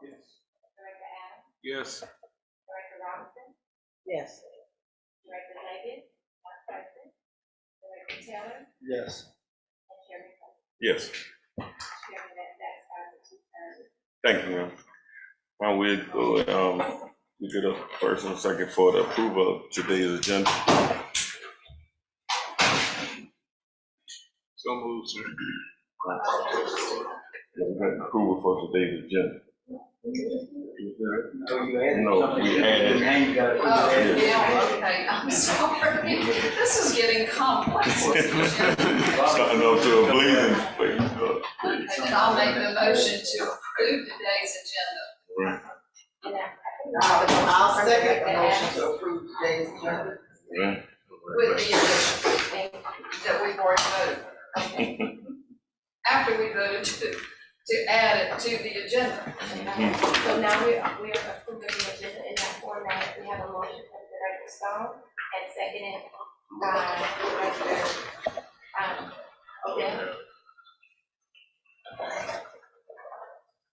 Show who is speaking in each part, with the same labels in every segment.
Speaker 1: Director Adams,
Speaker 2: Yes.
Speaker 1: Director Robinson,
Speaker 3: Yes.
Speaker 1: Director Leggett, not present, Director Taylor,
Speaker 4: Yes.
Speaker 1: and Chairman Coler.
Speaker 2: Yes.
Speaker 1: Chairman, that satisfies the 2/3.
Speaker 2: Thank you, ma'am. Now we'll go, we did a first and second for the approval of today's agenda. So moved, sir. Approval for today's agenda. No, we added.
Speaker 5: Oh, yeah, okay, I'm sorry. This is getting complex.
Speaker 2: Starting off to a blazing place.
Speaker 5: Okay, then I'll make the motion to approve today's agenda.
Speaker 2: Right.
Speaker 3: I'll second the motion to approve today's agenda.
Speaker 2: Right.
Speaker 5: With the addition that we've already voted. After we voted to add it to the agenda.
Speaker 1: So now we are approving the agenda in that format. We have a motion from Director Stone and seconded by Director, Odell.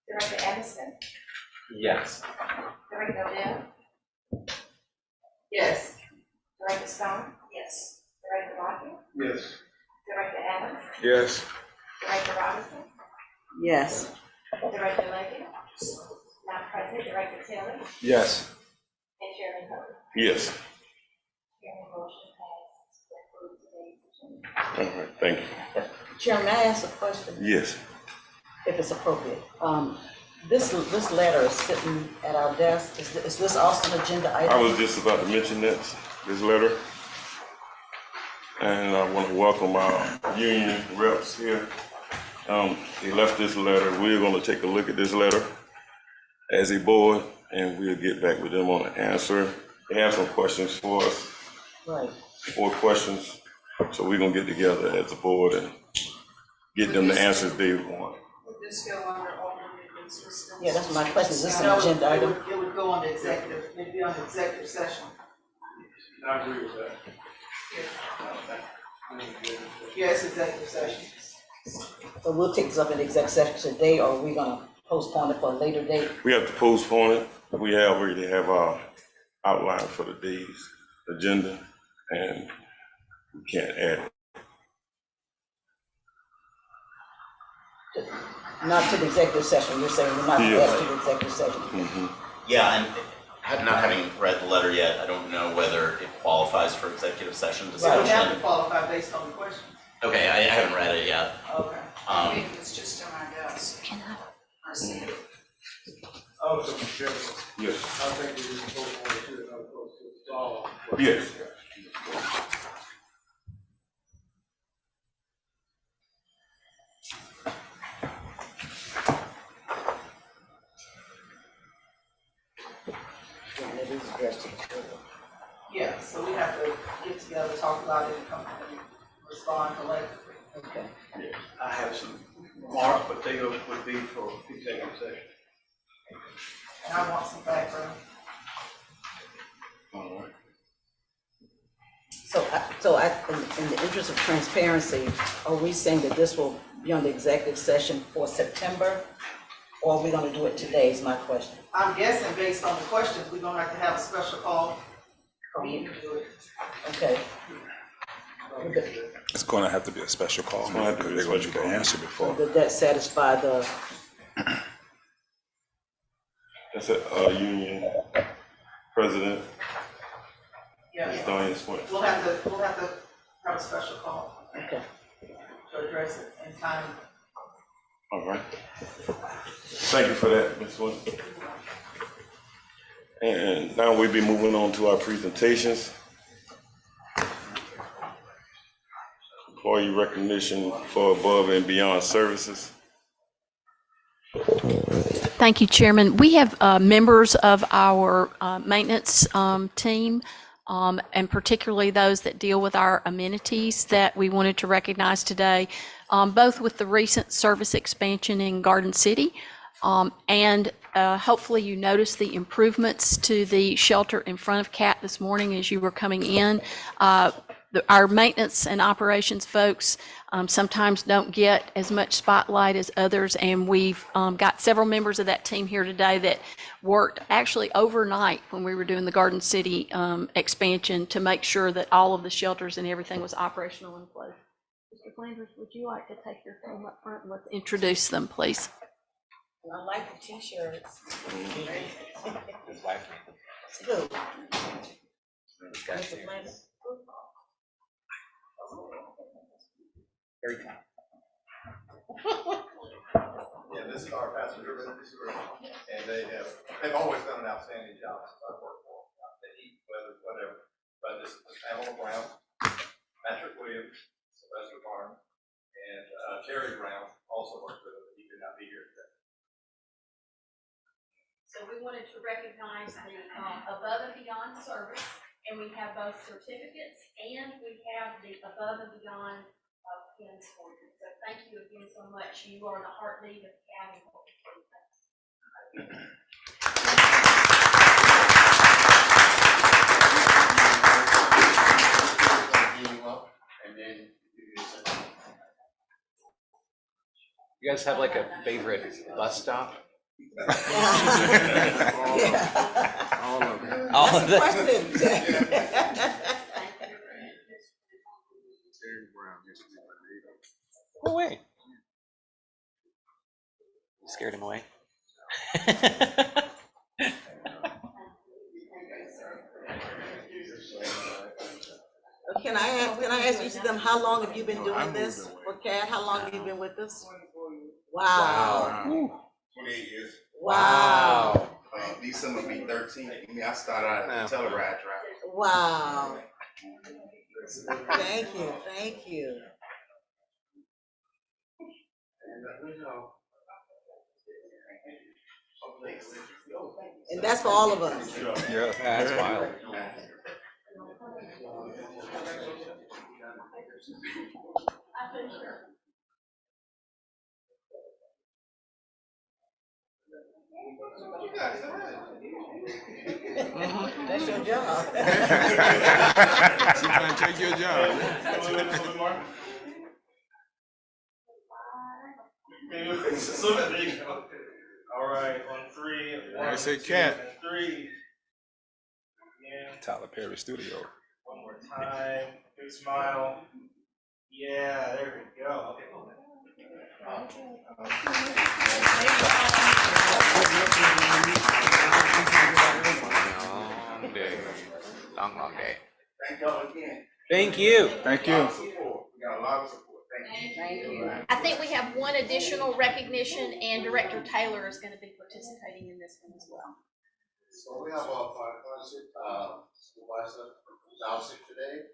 Speaker 1: Director Anderson,
Speaker 4: Yes.
Speaker 1: Director Odell,
Speaker 5: Yes.
Speaker 1: Director Stone. Yes. Director Lockett,
Speaker 4: Yes.
Speaker 1: Director Adams,
Speaker 2: Yes.
Speaker 1: Director Robinson,
Speaker 3: Yes.
Speaker 1: Director Leggett, not present, Director Taylor,
Speaker 4: Yes.
Speaker 1: and Chairman Coler.
Speaker 2: Yes.
Speaker 1: Chairman, motion passed to approve today's agenda.
Speaker 2: All right, thank you.
Speaker 3: Chairman, may I ask a question,
Speaker 2: Yes.
Speaker 3: if it's appropriate? This letter is sitting at our desk. Is this also an agenda
Speaker 2: I
Speaker 3: item?
Speaker 2: was just about to mention this letter. And I want to welcome our union reps here. They left this letter. We're going to take a look at this letter as a board, and we'll get back with them on the answer. They have some questions for us,
Speaker 3: Right.
Speaker 2: 4 questions. So we're going to get together as a board and get them the answers they want.
Speaker 5: Would this go under order of business?
Speaker 3: Yeah, that's my question. Is this an
Speaker 6: No,
Speaker 3: agenda item?
Speaker 6: It would go on the executive, it'd be on the executive session.
Speaker 4: I agree with that.
Speaker 6: Yes, executive session.
Speaker 3: So we'll take this up in exec session today, or are we gonna postpone it for a later date?
Speaker 2: We have to postpone it. We already have our outline for the day's agenda, and we can't add it.
Speaker 3: Not to the executive session, you're saying we're not gonna
Speaker 2: Yes.
Speaker 3: add to the executive session?
Speaker 2: Mhm.
Speaker 7: Yeah, and not having read the letter yet, I don't know whether it qualifies for executive session
Speaker 6: So we have to
Speaker 7: discussion.
Speaker 6: qualify based on the questions.
Speaker 7: Okay, I haven't read it yet.
Speaker 6: Okay.
Speaker 5: I think it's just on our desk. I see it.
Speaker 4: Oh, so Chairman,
Speaker 2: Yes.
Speaker 4: I think we just vote on it too, as opposed to follow.
Speaker 2: Yes.
Speaker 3: Yeah, it is addressed to the board.
Speaker 6: Yeah, so we have to get together, talk about it, and come and respond collectively.
Speaker 3: Okay.
Speaker 4: I have some remarks, but they would be for executive session.
Speaker 6: And I want some background.
Speaker 2: All right.
Speaker 3: In the interest of transparency, are we saying that this will be on the executive session for September? Or are we gonna do it today is my question.
Speaker 6: I'm guessing based on the questions, we're gonna have to have a special call meeting to do it.
Speaker 3: Okay.
Speaker 8: It's going to have to be a special call.
Speaker 2: gonna have to be a
Speaker 8: They're going to
Speaker 2: special
Speaker 8: need the
Speaker 2: call.
Speaker 8: answer
Speaker 3: So
Speaker 8: before.
Speaker 3: did that satisfy the,
Speaker 2: That's a union president,
Speaker 6: Yeah,
Speaker 2: Ms. Diane Swint.
Speaker 6: we'll have to have a special call
Speaker 3: okay.
Speaker 6: to address it in time.
Speaker 2: All right. Thank you for that, Ms. Swint. And now we'll be moving on to our presentations. Employee recognition for above and beyond services.
Speaker 9: Thank you, Chairman. We have members of our maintenance team, and particularly those that deal with our amenities that we wanted to recognize today, both with the recent service expansion in Garden City, and hopefully you noticed the improvements to the shelter in front of CAT this morning as you were coming in. our maintenance and operations folks sometimes don't get as much spotlight as others, and we've got several members of that team here today that worked actually overnight when we were doing the Garden City expansion to make sure that all of the shelters and everything was operational in place. Mr. Flanders, would you like to take your phone up front and let's introduce them, please?
Speaker 3: I like the t-shirts.
Speaker 8: His wife.
Speaker 3: Good. Mr. Flanders?
Speaker 8: Very kind.
Speaker 4: Yeah, this is our passenger service group, and they've always done an outstanding job since I've worked for them. They eat, weather, whatever. But this is Pamela Brown, Patrick Williams, Sylvester Barnes, and Terry Brown also worked with us, but he could not be here today.
Speaker 9: So we wanted to recognize the Above and Beyond service, and we have both certificates and we have the Above and Beyond pins for you. So thank you again so much. You are the heartbeat of the county.
Speaker 8: You guys have like a favorite bus stop? All of them. Go away. You scared him away.
Speaker 3: Can I ask each of them, how long have you been doing this? Or Kat, how long have you been with us? Wow.
Speaker 10: 28 years.
Speaker 3: Wow.
Speaker 10: December will be 13. I started out as a Telluride driver.
Speaker 3: Wow. Thank you, thank you. And that's for all of us.
Speaker 8: Yeah, that's wild.
Speaker 3: That's your job.
Speaker 10: She's gonna take your job.
Speaker 4: All right, on three.
Speaker 10: I say Cat.
Speaker 4: 3. Yeah.
Speaker 8: Tyler Perry Studio.
Speaker 4: One more time. Big smile. Yeah, there we go.
Speaker 8: Long day. Long day.
Speaker 10: Thank y'all again.
Speaker 8: Thank you.
Speaker 10: Thank you. We got a lot of support. Thank you.
Speaker 9: I think we have one additional recognition, and Director Taylor is going to be participating in this one as well.
Speaker 10: So we have our partnership supervisor from Dowsett today.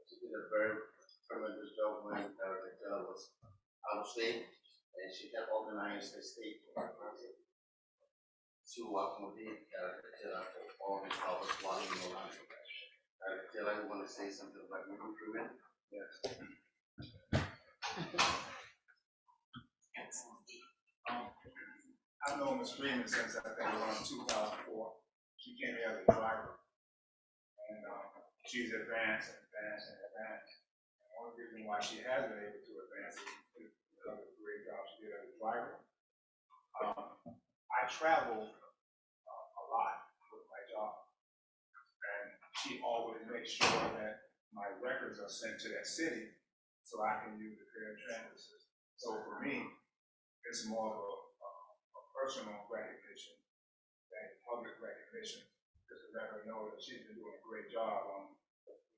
Speaker 10: She did a very tremendous job when Taylor was out of state, and she helped organize the state partnership to accommodate Taylor for all his hours while in Orlando. Taylor, you want to say something about your improvement? Yes.
Speaker 11: I've known Ms. Freeman since I think around 2004. She came here as a driver, and she's advanced and advanced and advanced. And one reason why she has been able to advance is because of the great job she did as a driver. I travel a lot with my job, and she always makes sure that my records are sent to that city so I can use the fair transit system. So for me, it's more of a personal recognition than public recognition, just to let her know that she's been doing a great job.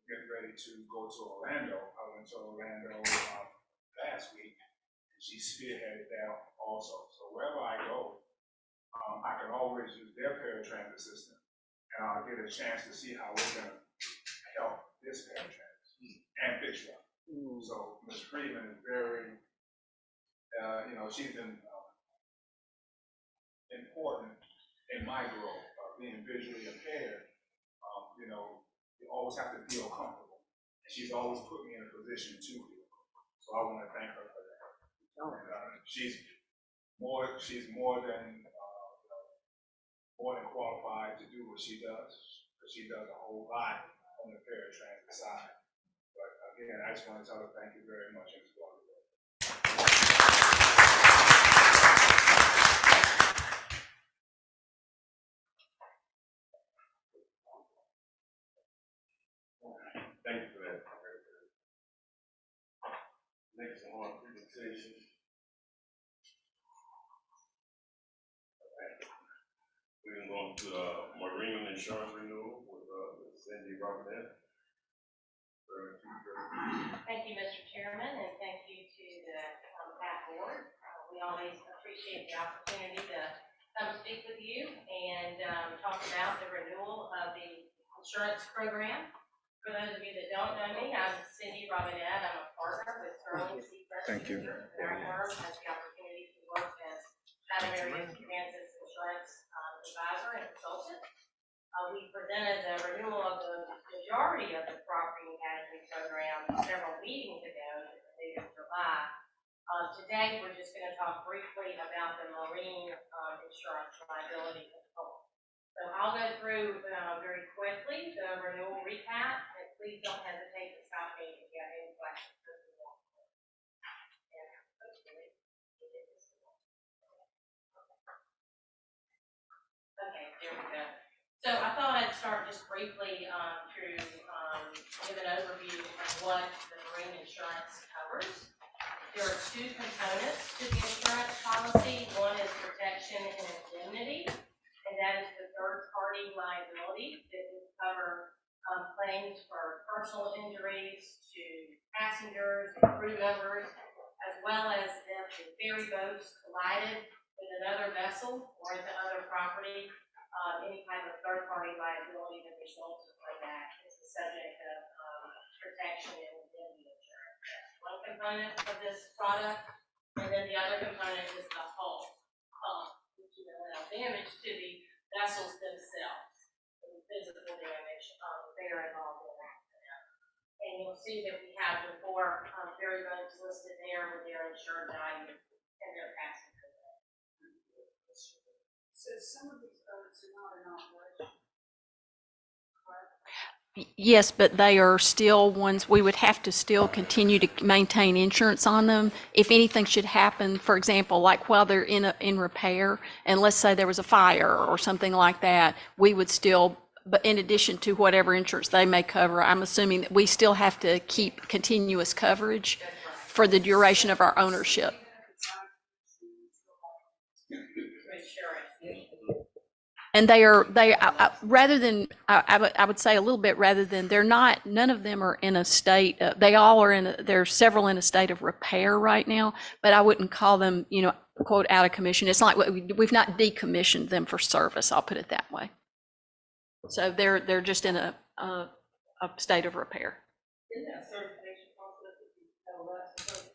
Speaker 11: Getting ready to go to Orlando. I went to Orlando last week, and she spearheaded that also. So wherever I go, I can always use their paratransit system, and I'll get a chance to see how we're gonna help this paratransit and Fitchburg. So Ms. Freeman is very, she's been important in my growth, being visually impaired. You always have to feel comfortable. And she's always put me in a position to feel comfortable. So I want to thank her for that. And, she's more than qualified to do what she does, because she does a whole lot on the paratransit side. again, I just want to tell her thank you very much. And it's going to work.
Speaker 2: Thank you for that. Next on our presentation. We're going to marine insurance renewal with Cindy Robinette.
Speaker 1: Thank you, Mr. Chairman, and thank you to the PAC board. We always appreciate the opportunity to come speak with you and talk about the renewal of the insurance program. For those of you that don't know me, I'm Cindy Robinette. I'm a partner with Sterling Seacrest.
Speaker 11: Thank you.
Speaker 1: Our firm has the opportunity to work as Chatham Area Kansas insurance advisor and consultant. We presented the renewal of the majority of the property and casualty program several meetings ago in the date of July. Today, we're just going to talk briefly about the marine insurance liability component. So I'll go through very quickly the renewal recap, and please don't hesitate to stop me if you have any questions. Okay, there we go. So I thought I'd start just briefly to give an overview of what the marine insurance covers. There are two components to the insurance policy. One is protection and indemnity, and that is the third-party liability that will cover claims for personal injuries to passengers and crew members, as well as if the ferry boats collided with another vessel or into other property. Any type of third-party liability that results from that is the subject of protection and indemnity insurance. That's one component of this product, and then the other component is the hull, which will allow damage to the vessels themselves, the physical damage they are involved in that. And you'll see that we have the four ferry boats listed there with their insured value and their passenger value.
Speaker 6: So some of these boats are not in operation.
Speaker 9: Yes, but they are still ones, we would have to still continue to maintain insurance on them. If anything should happen, for example, like while they're in repair, and let's say there was a fire or something like that, we would still, but in addition to whatever insurance they may cover, I'm assuming that we still have to keep continuous coverage for the duration of our ownership. And they are, rather than, I would say a little bit rather than, they're not, none of them are in a state, they all are there are several in a state of repair right now, but I wouldn't call them, you know, quote, out of commission. It's like we've not decommissioned them for service, I'll put it that way. So they're just in a state of repair.
Speaker 6: Isn't that certification process if you have a license?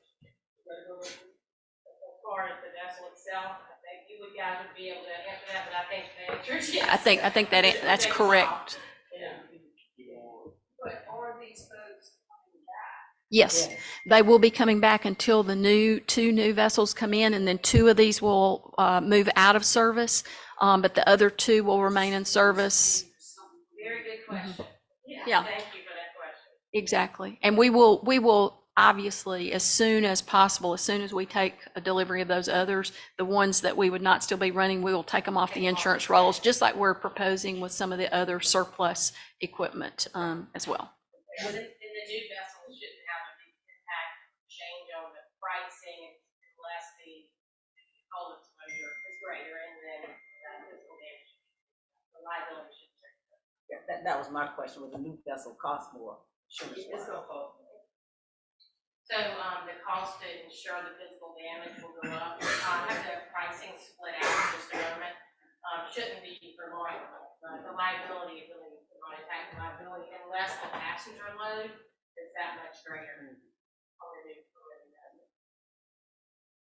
Speaker 1: As far as the vessel itself, I think you guys would be able to answer that, but I think the answer is yes.
Speaker 9: I think that's correct.
Speaker 1: Yeah.
Speaker 5: But are these folks coming back?
Speaker 9: Yes, they will be coming back until the two new vessels come in, and then two of these will move out of service, but the other two will remain in service.
Speaker 1: Very good question.
Speaker 9: Yeah.
Speaker 1: Thank you for that question.
Speaker 9: Exactly. And we will obviously, as soon as possible, as soon as we take a delivery of those others, the ones that we would not still be running, we will take them off the insurance rolls, just like we're proposing with some of the other surplus equipment as well.
Speaker 1: And the new vessels shouldn't have an impact change on the pricing unless the hull exposure is greater, and then physical damage, the liability should change.
Speaker 3: Yeah, that was my question, would the new vessel cost more?
Speaker 6: It's gonna cost.
Speaker 1: So the cost to insure the physical damage will go up. I have the pricing split out in just a moment. Shouldn't be remarkable. The liability really is not impact the liability unless the passenger load is that much greater.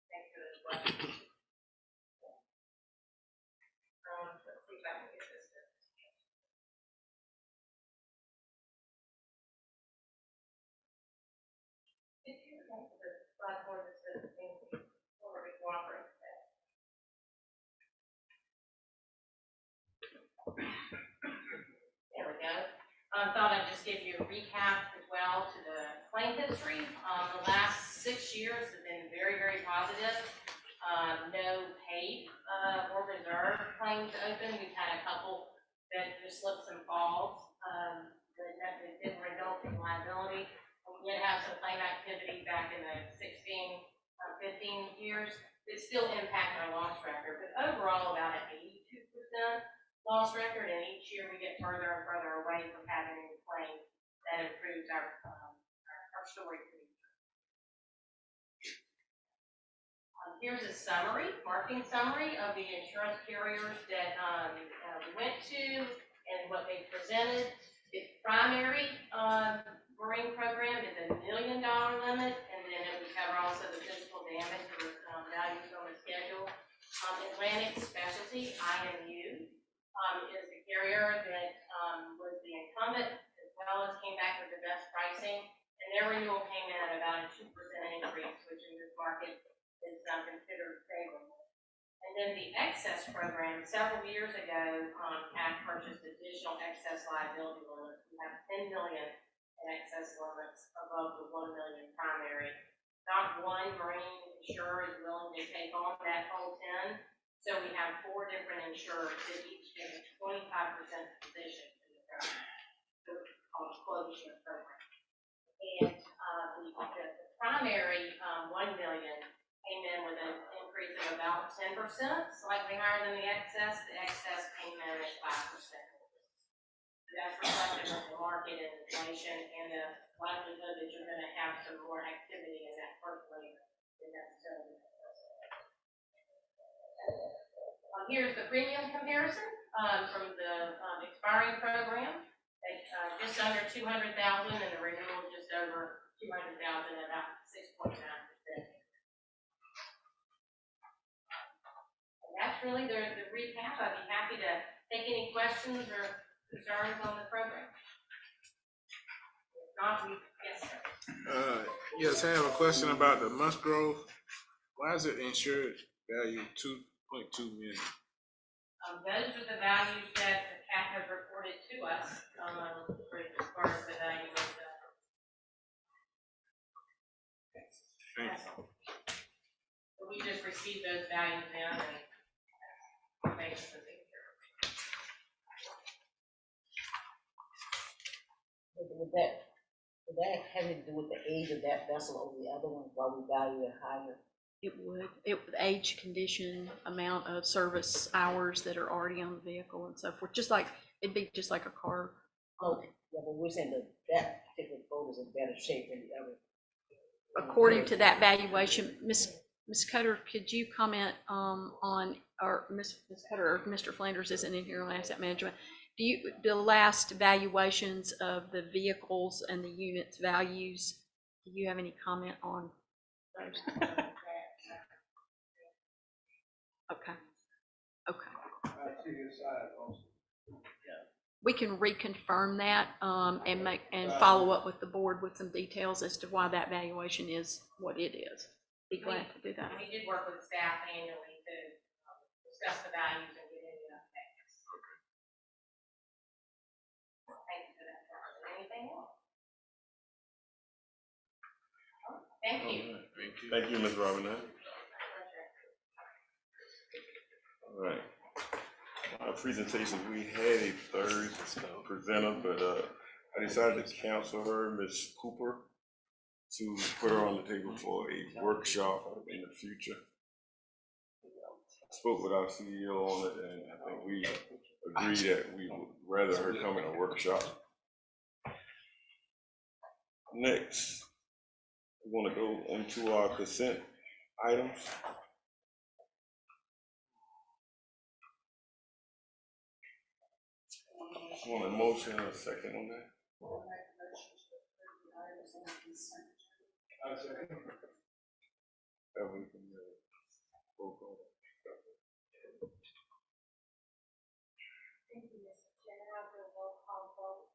Speaker 1: Thanks for this question. Let's see if I can get this done. There we go. I thought I'd just give you a recap as well to the claim history. The last 6 years have been very, very positive. No paid or reserve claims open. We've had a couple that just slips and falls, that didn't result in liability. We did have some claim activity back in the 16, 15 years that still impact our loss record, but overall about an 82% loss record, and each year we get further and further away from having any claim that improves our story. Here's a summary, marketing summary of the insurance carriers that we went to and what they presented. The primary marine program is $1 million limit, and then it would cover also the physical damage or values on the schedule. Atlantic Specialty, IMU, is the carrier that was the incumbent, as well as came back with the best pricing, and their renewal came in at about a 2% increase, which in this market is considered favorable. And then the excess program, several years ago, had purchased additional excess liability limits. We have $10 million in excess limits above the $1 million primary. Not one marine insurer is willing to take on that whole 10, so we have 4 different insurers that each get a 25% position in the program. So it's called a quota share program. And the primary $1 million came in with an increase of about 10%, slightly higher than the excess. The excess came in at 5%. That's reflective of the market and inflation and the likelihood that you're going to have some more activity in that first wave than necessarily. Here's the premium comparison from the expiring program. Just under 200,000 and the renewal just over 200,000 at about 6.9%. That's really the recap. I'd be happy to take any questions or concerns on the program. If not, yes, sir.
Speaker 11: Yes, I have a question about the Musgrove. Why is it insured value 2.2 million?
Speaker 1: Those are the values that the CAT has reported to us as far as the value of the.
Speaker 11: Thanks.
Speaker 1: So we just received those values in and basically.
Speaker 3: Would that have to do with the age of that vessel over the other one, while we value it higher?
Speaker 9: It would, age, condition, amount of service hours that are already on the vehicle and so forth, it'd be just like a car.
Speaker 3: Okay, yeah, but we're saying that particular boat is in better shape than the other.
Speaker 9: According to that valuation, Ms. Cutter, could you comment on, or Ms. Cutter or Mr. Flanders isn't in here on asset management. The last valuations of the vehicles and the units values, do you have any comment on those? Okay. We can reconfirm that and follow up with the board with some details as to why that valuation is what it is. Be glad to do that.
Speaker 1: We did work with staff annually to discuss the values and get any updates. Thank you for that. Anything else? Thank you.
Speaker 2: Thank you, Ms. Robinette. All right. Our presentation, we had a third presenter, but I decided to cancel her, Ms. Cooper, to put her on the table for a workshop in the future. I spoke with our CEO on it, and I think we agreed that we would rather her come in a workshop. Next, we want to go into our consent items. I want a motion and a second on that. That we can roll call.
Speaker 1: Thank you, Mr. Chair. I'll do a roll call vote.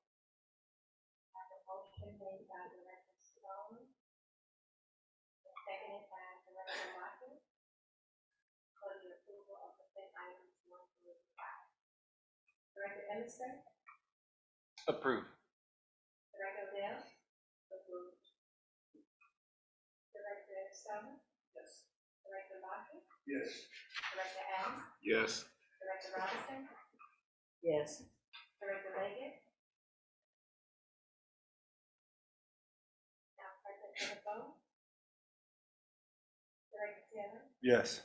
Speaker 1: I have a motion made by Director Stone, seconded by Director Martin, for the approval of consent items 1 through 5. Director Emerson?
Speaker 8: Approved.
Speaker 1: Director Bell? Approved. Stover? Yes. Director Lockett?
Speaker 11: Yes.
Speaker 1: Director Adams?
Speaker 2: Yes.
Speaker 1: Director Robinson?
Speaker 3: Yes.
Speaker 1: Director Leggett? Now President Bowe? Director Taylor?
Speaker 2: Yes.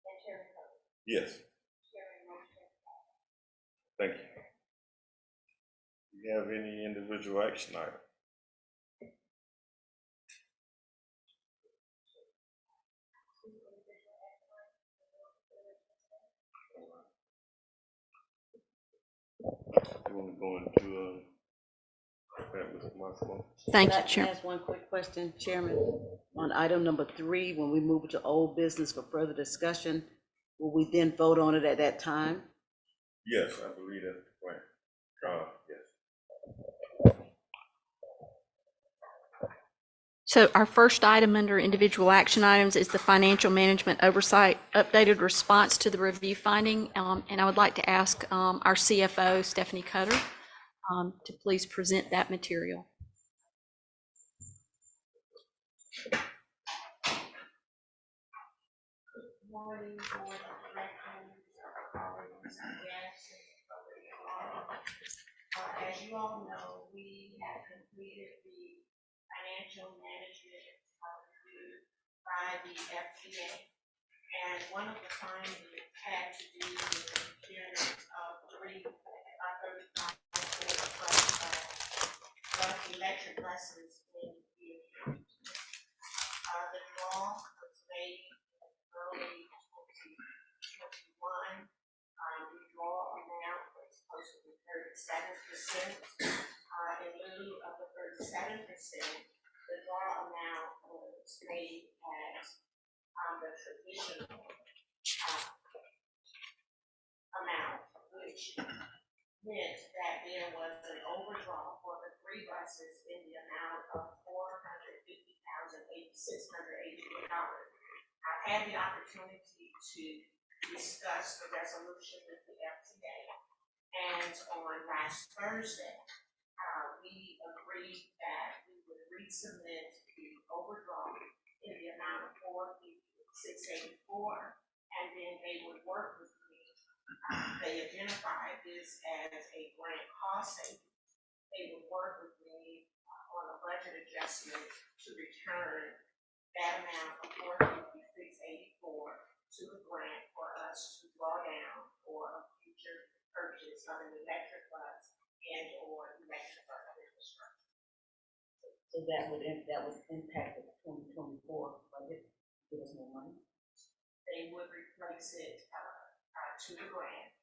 Speaker 1: And Chairman Poe?
Speaker 2: Yes.
Speaker 1: Chairman motion.
Speaker 2: Thank you. Do you have any individual action item? You want to go into, that was my fault.
Speaker 9: Thank
Speaker 3: Can
Speaker 9: you,
Speaker 3: I
Speaker 9: Chair.
Speaker 3: ask one quick question, Chairman? On item number 3, when we move to old business for further discussion, will we then vote on it at that time?
Speaker 2: Yes, I believe that's the plan. Yes.
Speaker 9: So our first item under individual action items is the financial management oversight updated response to the review finding. And I would like to ask our CFO, Stephanie Cutter, to please present that material.
Speaker 1: Morning, board of directors, colleagues, guests. As you all know, we have completed the financial management review by the FCA. And one of the findings had to do with the procurement of 35 plus electric buses in the the draw was made early 2021. The draw amount was supposed to be 37%. In lieu of the 37%, the draw amount was made as the traditional amount, which meant that there was an overdraw for the 3 buses in the amount of $450,684. I've had the opportunity to discuss the resolution with the FTA, and on last Thursday, we agreed that we would resubmit the overdraw in the amount of $450,684, and then they would work with me. They identified this as a grant cost savings. They would work with me on a budget adjustment to return that amount of $450,684 to the grant for us to draw down for a future purchase of an electric bus and or electric bus infrastructure.
Speaker 3: So that would impact the 2024 budget, give us more money?
Speaker 1: They would replace it to the grant.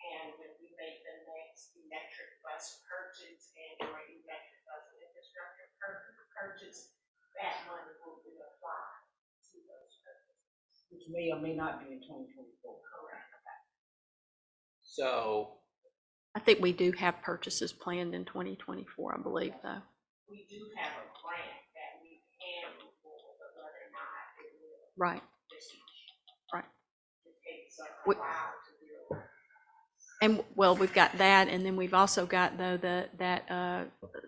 Speaker 1: And when we make the next electric bus purchase and or electric bus infrastructure purchase, that money will be applied to those purchases.
Speaker 3: Which may or may not be in 2024.
Speaker 1: Correct.
Speaker 8: So,
Speaker 9: I think we do have purchases planned in 2024, I believe, though.
Speaker 1: We do have a grant that we can move forward, but whether or not it will.
Speaker 9: Right. Right.
Speaker 1: It takes a
Speaker 9: We-
Speaker 1: while to build.
Speaker 9: And, well, we've got that, and then we've also got, though,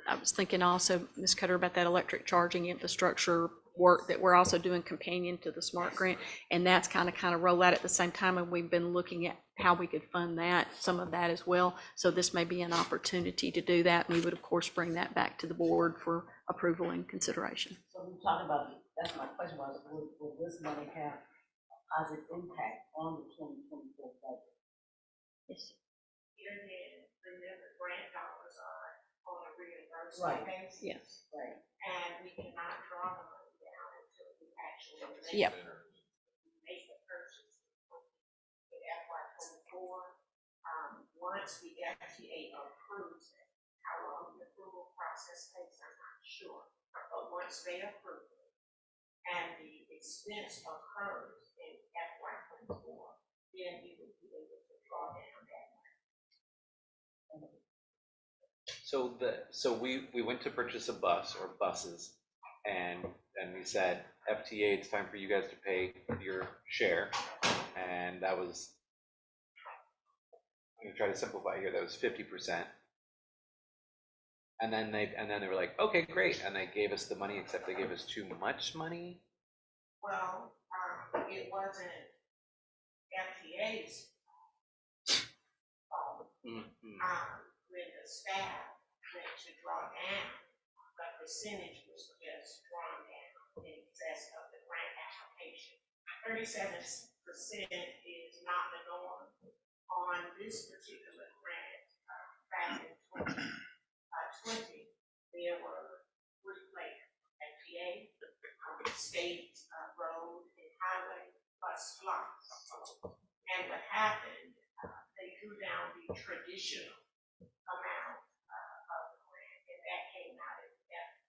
Speaker 9: I was thinking also, Ms. Cutter, about that electric charging infrastructure work that we're also doing companion to the SMART grant, and that's kind of roll out at the same time, and we've been looking at how we could fund that, some of that as well. So this may be an opportunity to do that, and we would, of course, bring that back to the board for approval and consideration.
Speaker 3: So we talked about, that's my question was, will this money have a positive impact on the 2024 budget?
Speaker 9: Yes.
Speaker 1: Here again, remember, grant dollars are on a reimbursement
Speaker 3: Right.
Speaker 1: basis.
Speaker 9: Yes.
Speaker 3: Right.
Speaker 1: And we cannot draw the money down until we actually
Speaker 9: Yep.
Speaker 1: make the purchase in FY 24. Once the FTA approves it, how long the approval process takes, I'm not sure. But once they approve it and the expense occurs in FY 24, then we would be able to draw down that money.
Speaker 8: so we went to purchase a bus or buses, and we said, FTA, it's time for you guys to pay your share, and that was, I'm gonna try to simplify here, that was 50%. And then they were like, okay, great, and they gave us the money, except they gave us too much money.
Speaker 12: Well, it wasn't FTA's fault. When the staff went to draw down, the percentage was just drawn down in excess of the grant application. 37% is not the norm. On this particular grant, back in 2020, there were three players, FTA, state, road, and highway, plus slots. And what happened, they drew down the traditional amount of the grant, and that came out of that,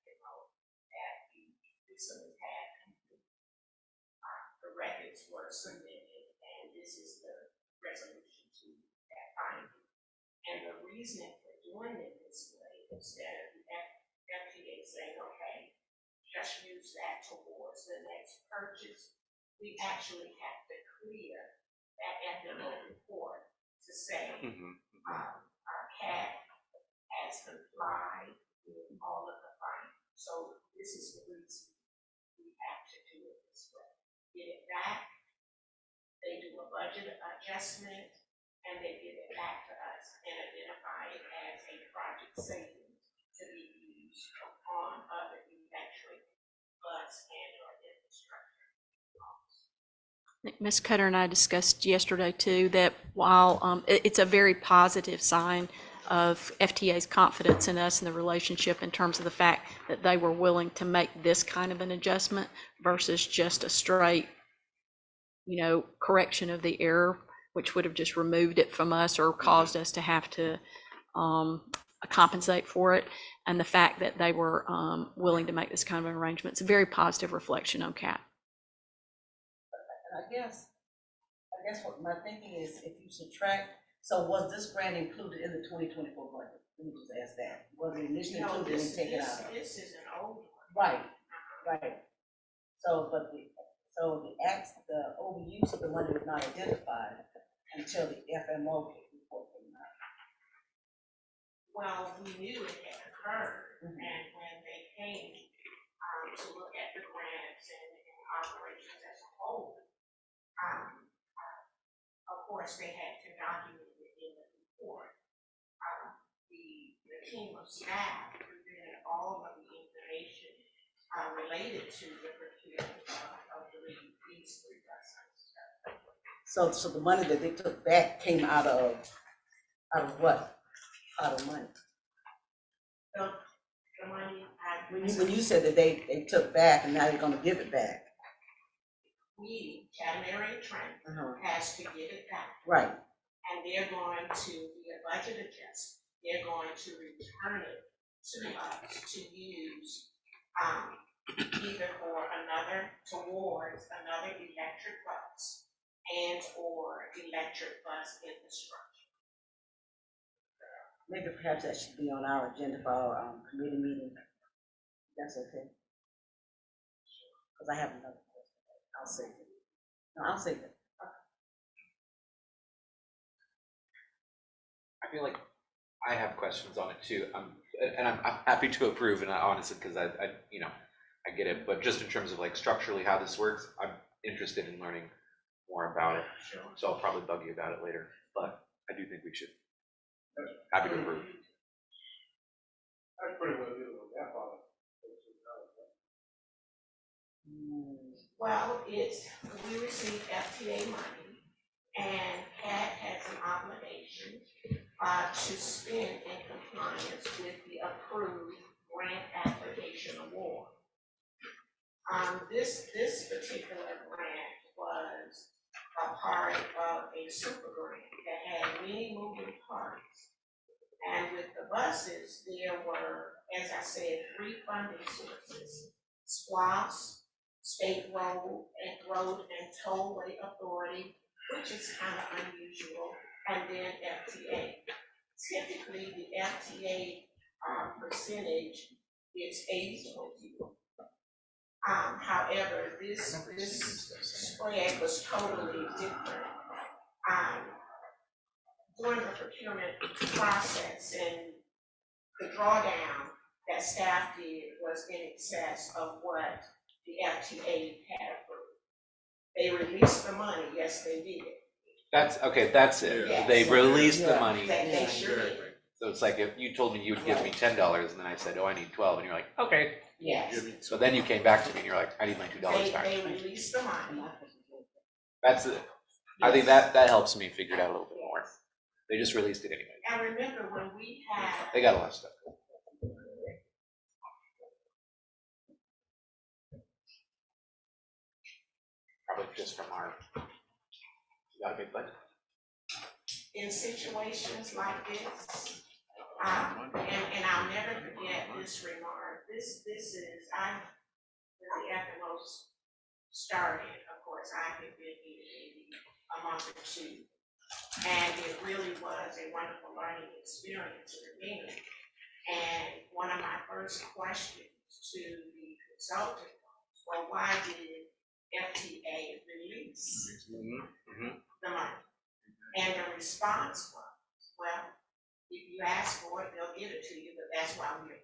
Speaker 12: that we recently had. The records were submitted, and this is the resolution to that finding. And the reason for doing it this way, instead of the FTA saying, okay, just use that towards the next purchase, we actually have to clear that FMO report to say, our CAT has complied with all of the findings. So this is the reason we have to do it this way. Get it back, they do a budget adjustment, and they give it back to us and identify it as a project savings to be used on other electric, bus, and or infrastructure.
Speaker 9: Ms. Cutter and I discussed yesterday too that while it's a very positive sign of FTA's confidence in us and the relationship in terms of the fact that they were willing to make this kind of an adjustment versus just a straight, correction of the error, which would have just removed it from us or caused us to have to compensate for it. And the fact that they were willing to make this kind of an arrangement, it's a very positive reflection on CAT.
Speaker 3: I guess what my thinking is, if you subtract, so was this grant included in the 2024 budget? Let me just ask that. Was it initially included and taken out of?
Speaker 12: This is an old one.
Speaker 3: Right. So, but the overuse of the money was not identified until the FMO report came out.
Speaker 12: Well, we knew it had occurred, and when they came to look at the grants and operations as a whole, of course, they had to document it in the report. The team of staff presented all of the information related to the procurement of these three buses.
Speaker 3: So the money that they took back came out of what? Out of money.
Speaker 12: The money
Speaker 3: When you said that they took back and now they're gonna give it back.
Speaker 12: we, Chatham Area Transit, has to give it back.
Speaker 3: Right.
Speaker 12: And they're going to be a budget adjustment. They're going to return it to us to use either towards another electric bus and or electric bus infrastructure.
Speaker 3: Maybe perhaps that should be on our agenda for our committee meeting. That's okay. Because I have another question. I'll save it. No, I'll save it.
Speaker 8: I feel like I have questions on it too. I'm happy to approve, and honestly, because I get it. But just in terms of like structurally how this works, I'm interested in learning more about it. So I'll probably bug you about it later. But I do think we should. Happy to approve.
Speaker 11: That's pretty well deal with that part.
Speaker 12: Well, we receive FTA money, and CAT has an obligation to spend in compliance with the approved grant application award. This particular grant was a part of a super grant that had many moving parts. And with the buses, there were, as I said, 3 funding sources: SPLOST, State Road and Tollway Authority, which is kind of unusual, and then FTA. Typically, the FTA percentage is 80-20. However, this spread was totally different. During the procurement process, and the drawdown that staff did was in excess of what the FTA had approved. They released the money, yes, they did.
Speaker 8: That's, okay, that's it.
Speaker 12: Yes.
Speaker 8: They released the
Speaker 3: Yeah.
Speaker 8: money.
Speaker 12: They sure did,
Speaker 8: So it's like if you told me you would give me $10 and then I said, oh, I need 12, and you're like, okay.
Speaker 12: yes.
Speaker 8: So then you came back to me and you're like, I need my $2 back.
Speaker 12: They released the money.
Speaker 8: That's it. I think that helps me figure it out a little bit more. They just released it anyway.
Speaker 12: And remember, when we had,
Speaker 8: They got a lot of stuff. Probably just from our, we got a big budget.
Speaker 12: in situations like this, and I'll never forget this remark, this is, when the Ethnos started, of course, I had been here maybe a month or two, and it really was a wonderful learning experience for me. And one of my first questions to the consultant was, well, why did FTA release the money? And the response was, well, if you ask for it, they'll give it to you, but that's why we're here.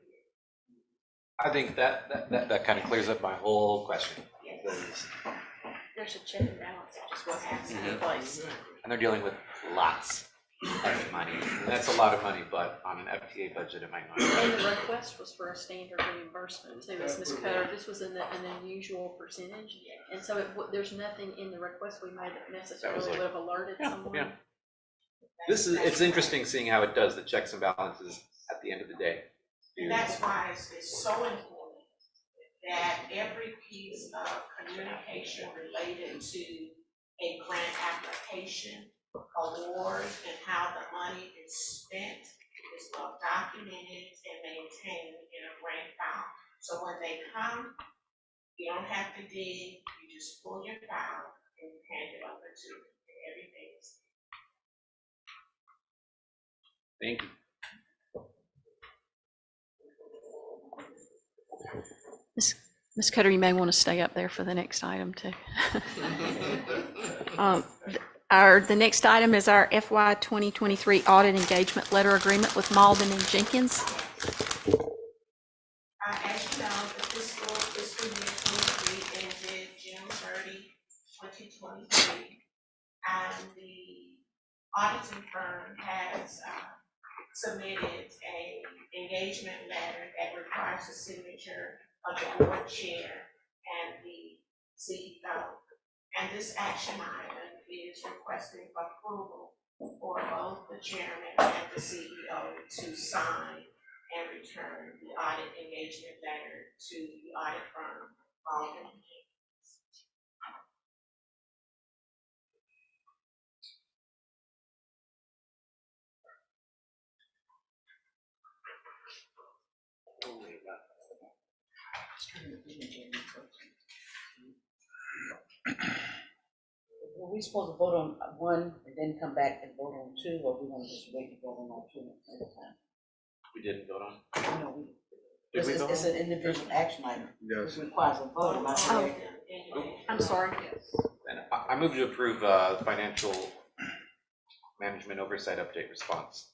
Speaker 8: I think that kind of clears up my whole question.
Speaker 12: Yes.
Speaker 9: There's a check and balance,
Speaker 12: That's what happens
Speaker 9: in place.
Speaker 8: And they're dealing with lots of money. And that's a lot of money, but on an FTA budget, it might not.
Speaker 9: And the request was for a standard reimbursement too, as Ms. Cutter, this was an unusual percentage. And so there's nothing in the request we made that necessarily would have alerted someone.
Speaker 8: Yeah. It's interesting seeing how it does the checks and balances at the end of the day.
Speaker 12: And that's why it's so important that every piece of communication related to a grant application, award, and how the money is spent is well documented and maintained in a grant file. So when they come, you don't have to dig, you just pull your file and hand it over to them, and everything's.
Speaker 8: Thank you.
Speaker 9: Ms. Cutter, you may want to stay up there for the next item too. The next item is our FY 2023 audit engagement letter agreement with Malden and Jenkins.
Speaker 12: As you know, the fiscal year 23 ended June 30, 2023. And the auditing firm has submitted a engagement letter that requires the signature of the board chair and the CEO. And this action item is requesting approval for both the chairman and the CEO to sign and return the audit engagement letter to the audit firm, Malden.
Speaker 3: Were we supposed to vote on one and then come back and vote on two, or we want to just wait to vote on all two at a time?
Speaker 8: We didn't vote on.
Speaker 3: No,
Speaker 8: Did we vote
Speaker 3: it's an individual action item.
Speaker 11: Yes.
Speaker 3: It requires a vote, am I correct?
Speaker 9: I'm sorry.
Speaker 8: And I move to approve financial management oversight update response.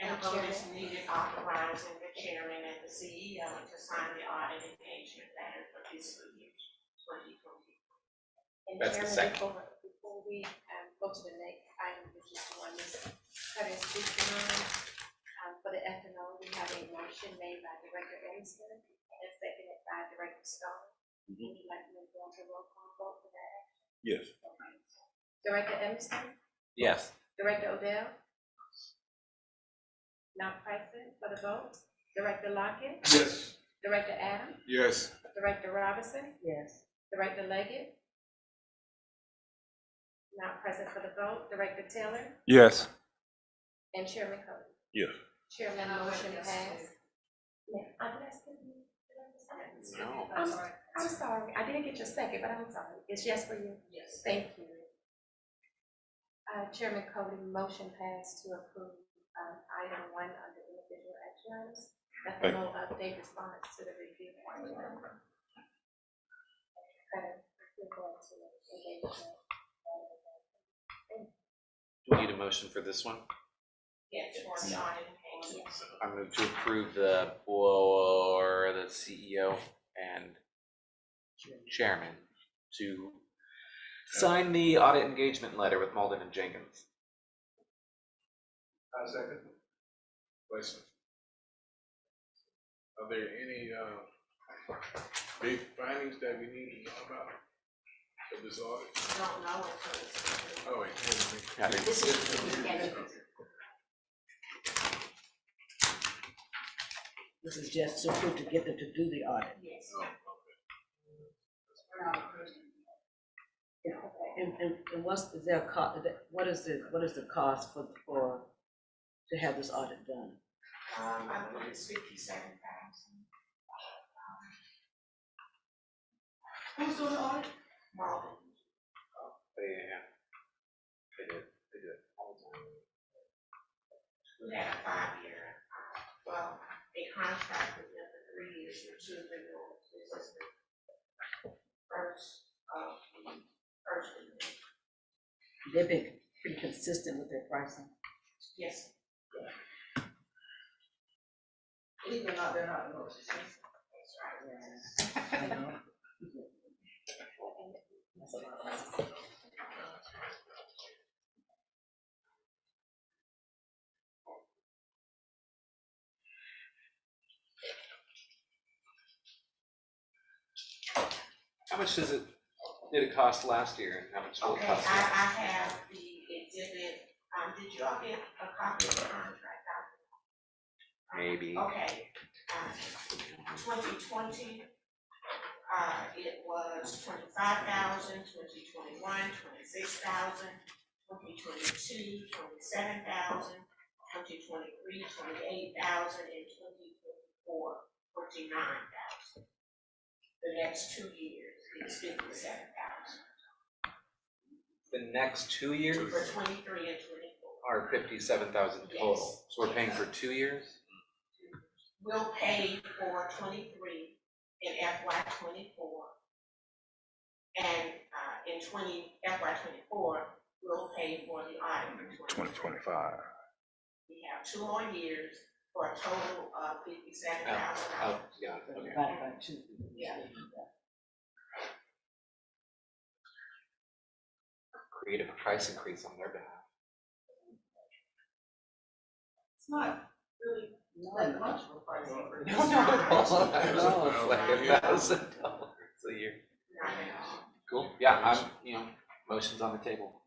Speaker 12: And a vote is needed authorizing the chairman and the CEO to sign the audit engagement letter for fiscal year 2020.
Speaker 13: And
Speaker 8: That's the
Speaker 13: Chairman,
Speaker 8: second.
Speaker 13: before we go to the next item, which is the one Ms. Cutter is speaking on, for the ethanol, we have a motion made by Director Emerson and seconded by Director Stone. Would you like me to go into roll call vote for that?
Speaker 2: Yes.
Speaker 13: Director Emerson,
Speaker 8: Yes.
Speaker 13: Director Odell? Not present for the vote. Director Lockett?
Speaker 11: Yes.
Speaker 13: Director Adams?
Speaker 11: Yes.
Speaker 13: Director Robinson?
Speaker 3: Yes.
Speaker 13: Director Leggett? Not present for the vote. Director Taylor?
Speaker 11: Yes.
Speaker 13: And Chairman Cody?
Speaker 2: Yes.
Speaker 13: Chairman, motion passed.
Speaker 8: No.
Speaker 13: I'm sorry, I didn't get your second, but I'm sorry. It's yes for you?
Speaker 12: Yes.
Speaker 13: Thank you. Chairman Cody, motion passed to approve item 1 under individual action items.
Speaker 2: Thank
Speaker 13: Ethanol update response to the review.
Speaker 8: Do we need a motion for this one?
Speaker 12: Yes, for the audit and payment.
Speaker 8: I move to approve the board, the CEO and chairman to sign the audit engagement letter with Malden and Jenkins.
Speaker 11: I second. Question. Are there any, big findings that we need to know about of this audit?
Speaker 12: Don't know until it's.
Speaker 11: Oh, wait.
Speaker 8: Yeah, I mean,
Speaker 12: This is.
Speaker 3: This is just to approve to get them to do the audit.
Speaker 12: Yes.
Speaker 3: And is there a cost, what is the cost for, to have this audit done?
Speaker 12: I believe it's 57,000.
Speaker 6: Who's doing the audit?
Speaker 12: Marvin.
Speaker 8: yeah. They do it all the time.
Speaker 12: We had a 5-year, well, a contract with them for 3 years for 2 renewals. This is the first renewal.
Speaker 3: They've been pretty consistent with their pricing.
Speaker 12: Yes.
Speaker 6: Believe it or not, they're not the most expensive.
Speaker 12: That's right.
Speaker 3: I know.
Speaker 8: How much did it cost last year and how much will it
Speaker 12: Okay,
Speaker 8: cost?
Speaker 12: I have the exhibit, did y'all get a copy of the contract document?
Speaker 8: Maybe.
Speaker 12: Okay, 2020, it was 25,000, 2021, 26,000, 2022, 27,000, 2023, 28,000, and 2024, 49,000. The next 2 years is 57,000
Speaker 8: The next 2 years
Speaker 12: for 23 and 24.
Speaker 8: are 57,000 total.
Speaker 12: Yes.
Speaker 8: So we're paying for 2 years?
Speaker 12: We'll pay for 23 in FY '24. And in FY '24, we'll pay for the audit for
Speaker 11: 2025.
Speaker 12: We have 2 more years for a total of $57,000.
Speaker 8: Oh, yeah, okay.
Speaker 3: Divided by 2.
Speaker 12: Yeah.
Speaker 8: Creative price increase on their behalf.
Speaker 6: It's not really that much of a price increase.
Speaker 8: No, like $1,000 a year. Cool, yeah, motion's on the table.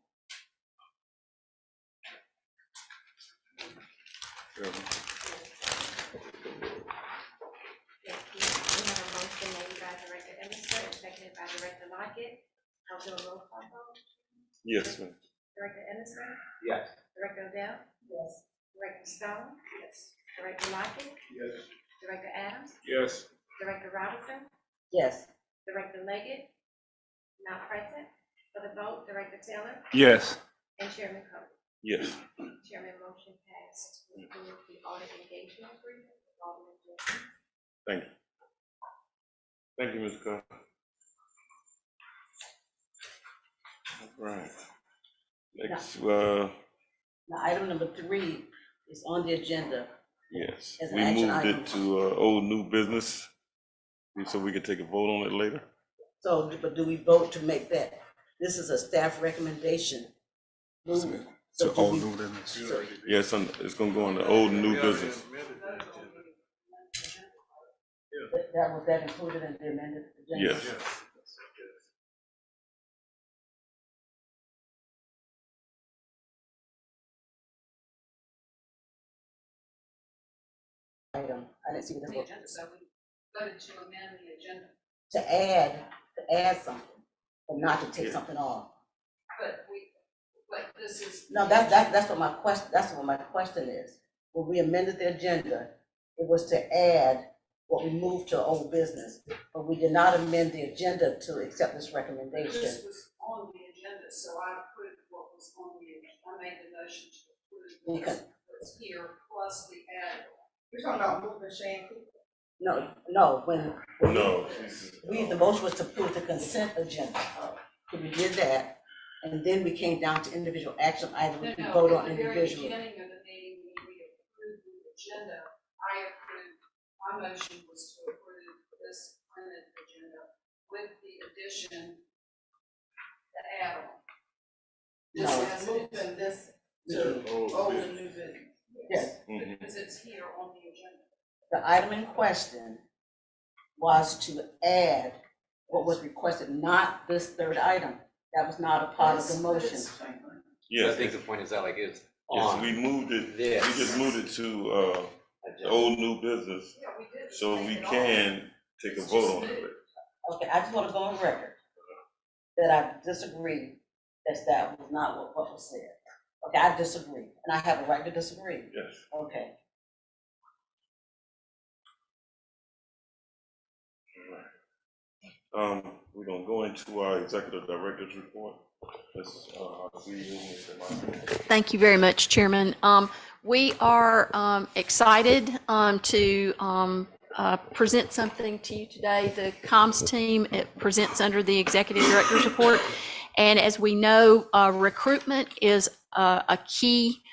Speaker 13: Yes, we have a motion made by Director Emerson and seconded by Director Lockett. I'll do a roll call vote.
Speaker 2: Yes, ma'am.
Speaker 13: Director Emerson,
Speaker 8: Yes.
Speaker 13: Director Odell,
Speaker 6: Yes.
Speaker 13: Director Stone, yes. Director Lockett,
Speaker 11: Yes.
Speaker 13: Director Adams,
Speaker 11: Yes.
Speaker 13: Director Robinson,
Speaker 3: Yes.
Speaker 13: Director Leggett, not present. For the vote, Director Taylor
Speaker 11: Yes.
Speaker 13: and Chairman Coe.
Speaker 2: Yes.
Speaker 13: Chairman, motion passed to approve the audit engagement agreement with Alderman Jenkins.
Speaker 2: Thank you. Thank you, Ms. Carr. All right. Next,
Speaker 3: Now, item number 3 is on the agenda.
Speaker 2: yes,
Speaker 3: As an
Speaker 2: we
Speaker 3: action
Speaker 2: moved
Speaker 3: item.
Speaker 2: it to old new business, so we can take a vote on it later.
Speaker 3: So, but do we vote to make that? This is a staff recommendation. Move. So do we-
Speaker 11: business.
Speaker 2: Yes, it's gonna go on the old new business.
Speaker 3: Was that included in the amended agenda?
Speaker 2: Yes.
Speaker 3: Item, I didn't see what
Speaker 6: The
Speaker 3: that was.
Speaker 6: agenda, so we voted to amend the agenda.
Speaker 3: To add something, but not to take something off.
Speaker 6: But this is.
Speaker 3: No, that's what my question is. When we amended the agenda, it was to add what we moved to old business, but we did not amend the agenda to accept this recommendation.
Speaker 6: This was on the agenda, so I put what was on the agenda. I made the motion to approve what's here plus the add. You're talking about moving Shane Cooper?
Speaker 3: No, when
Speaker 2: No.
Speaker 3: the motion was to approve the consent agenda. So we did that, and then we came down to individual action items, we vote on individual.
Speaker 6: At the very beginning of the meeting, we my motion was to approve this printed agenda with the addition, the add-on. This
Speaker 3: No.
Speaker 6: as it is.
Speaker 12: Moving this
Speaker 2: Yeah,
Speaker 12: to
Speaker 2: old
Speaker 12: old
Speaker 2: business.
Speaker 12: and new business.
Speaker 3: Yes,
Speaker 2: Mhm.
Speaker 6: Because it's here on the agenda.
Speaker 3: the item in question was to add what was requested, not this third item. That was not a part of the motion.
Speaker 8: So I
Speaker 2: Yes,
Speaker 8: think the point is that like it's
Speaker 2: yes,
Speaker 8: on
Speaker 2: we moved it, we
Speaker 8: this.
Speaker 2: just moved it to, the
Speaker 8: agenda.
Speaker 2: old new business,
Speaker 6: Yeah, we did.
Speaker 2: so
Speaker 6: Take
Speaker 2: we
Speaker 6: it off.
Speaker 2: can take a
Speaker 6: It's
Speaker 2: vote
Speaker 6: just
Speaker 2: on it.
Speaker 6: new.
Speaker 3: Okay, I just want to go on record that I disagree, that was not what was said. Okay, I disagree, and I have a right to disagree.
Speaker 2: Yes.
Speaker 3: Okay.
Speaker 2: We're gonna go into our executive director's report. Let's, see you, Mr. Martin.
Speaker 9: Thank you very much, Chairman. We are excited to present something to you today. The comms team, it presents under the Executive Director's Report. And as we know, recruitment is a key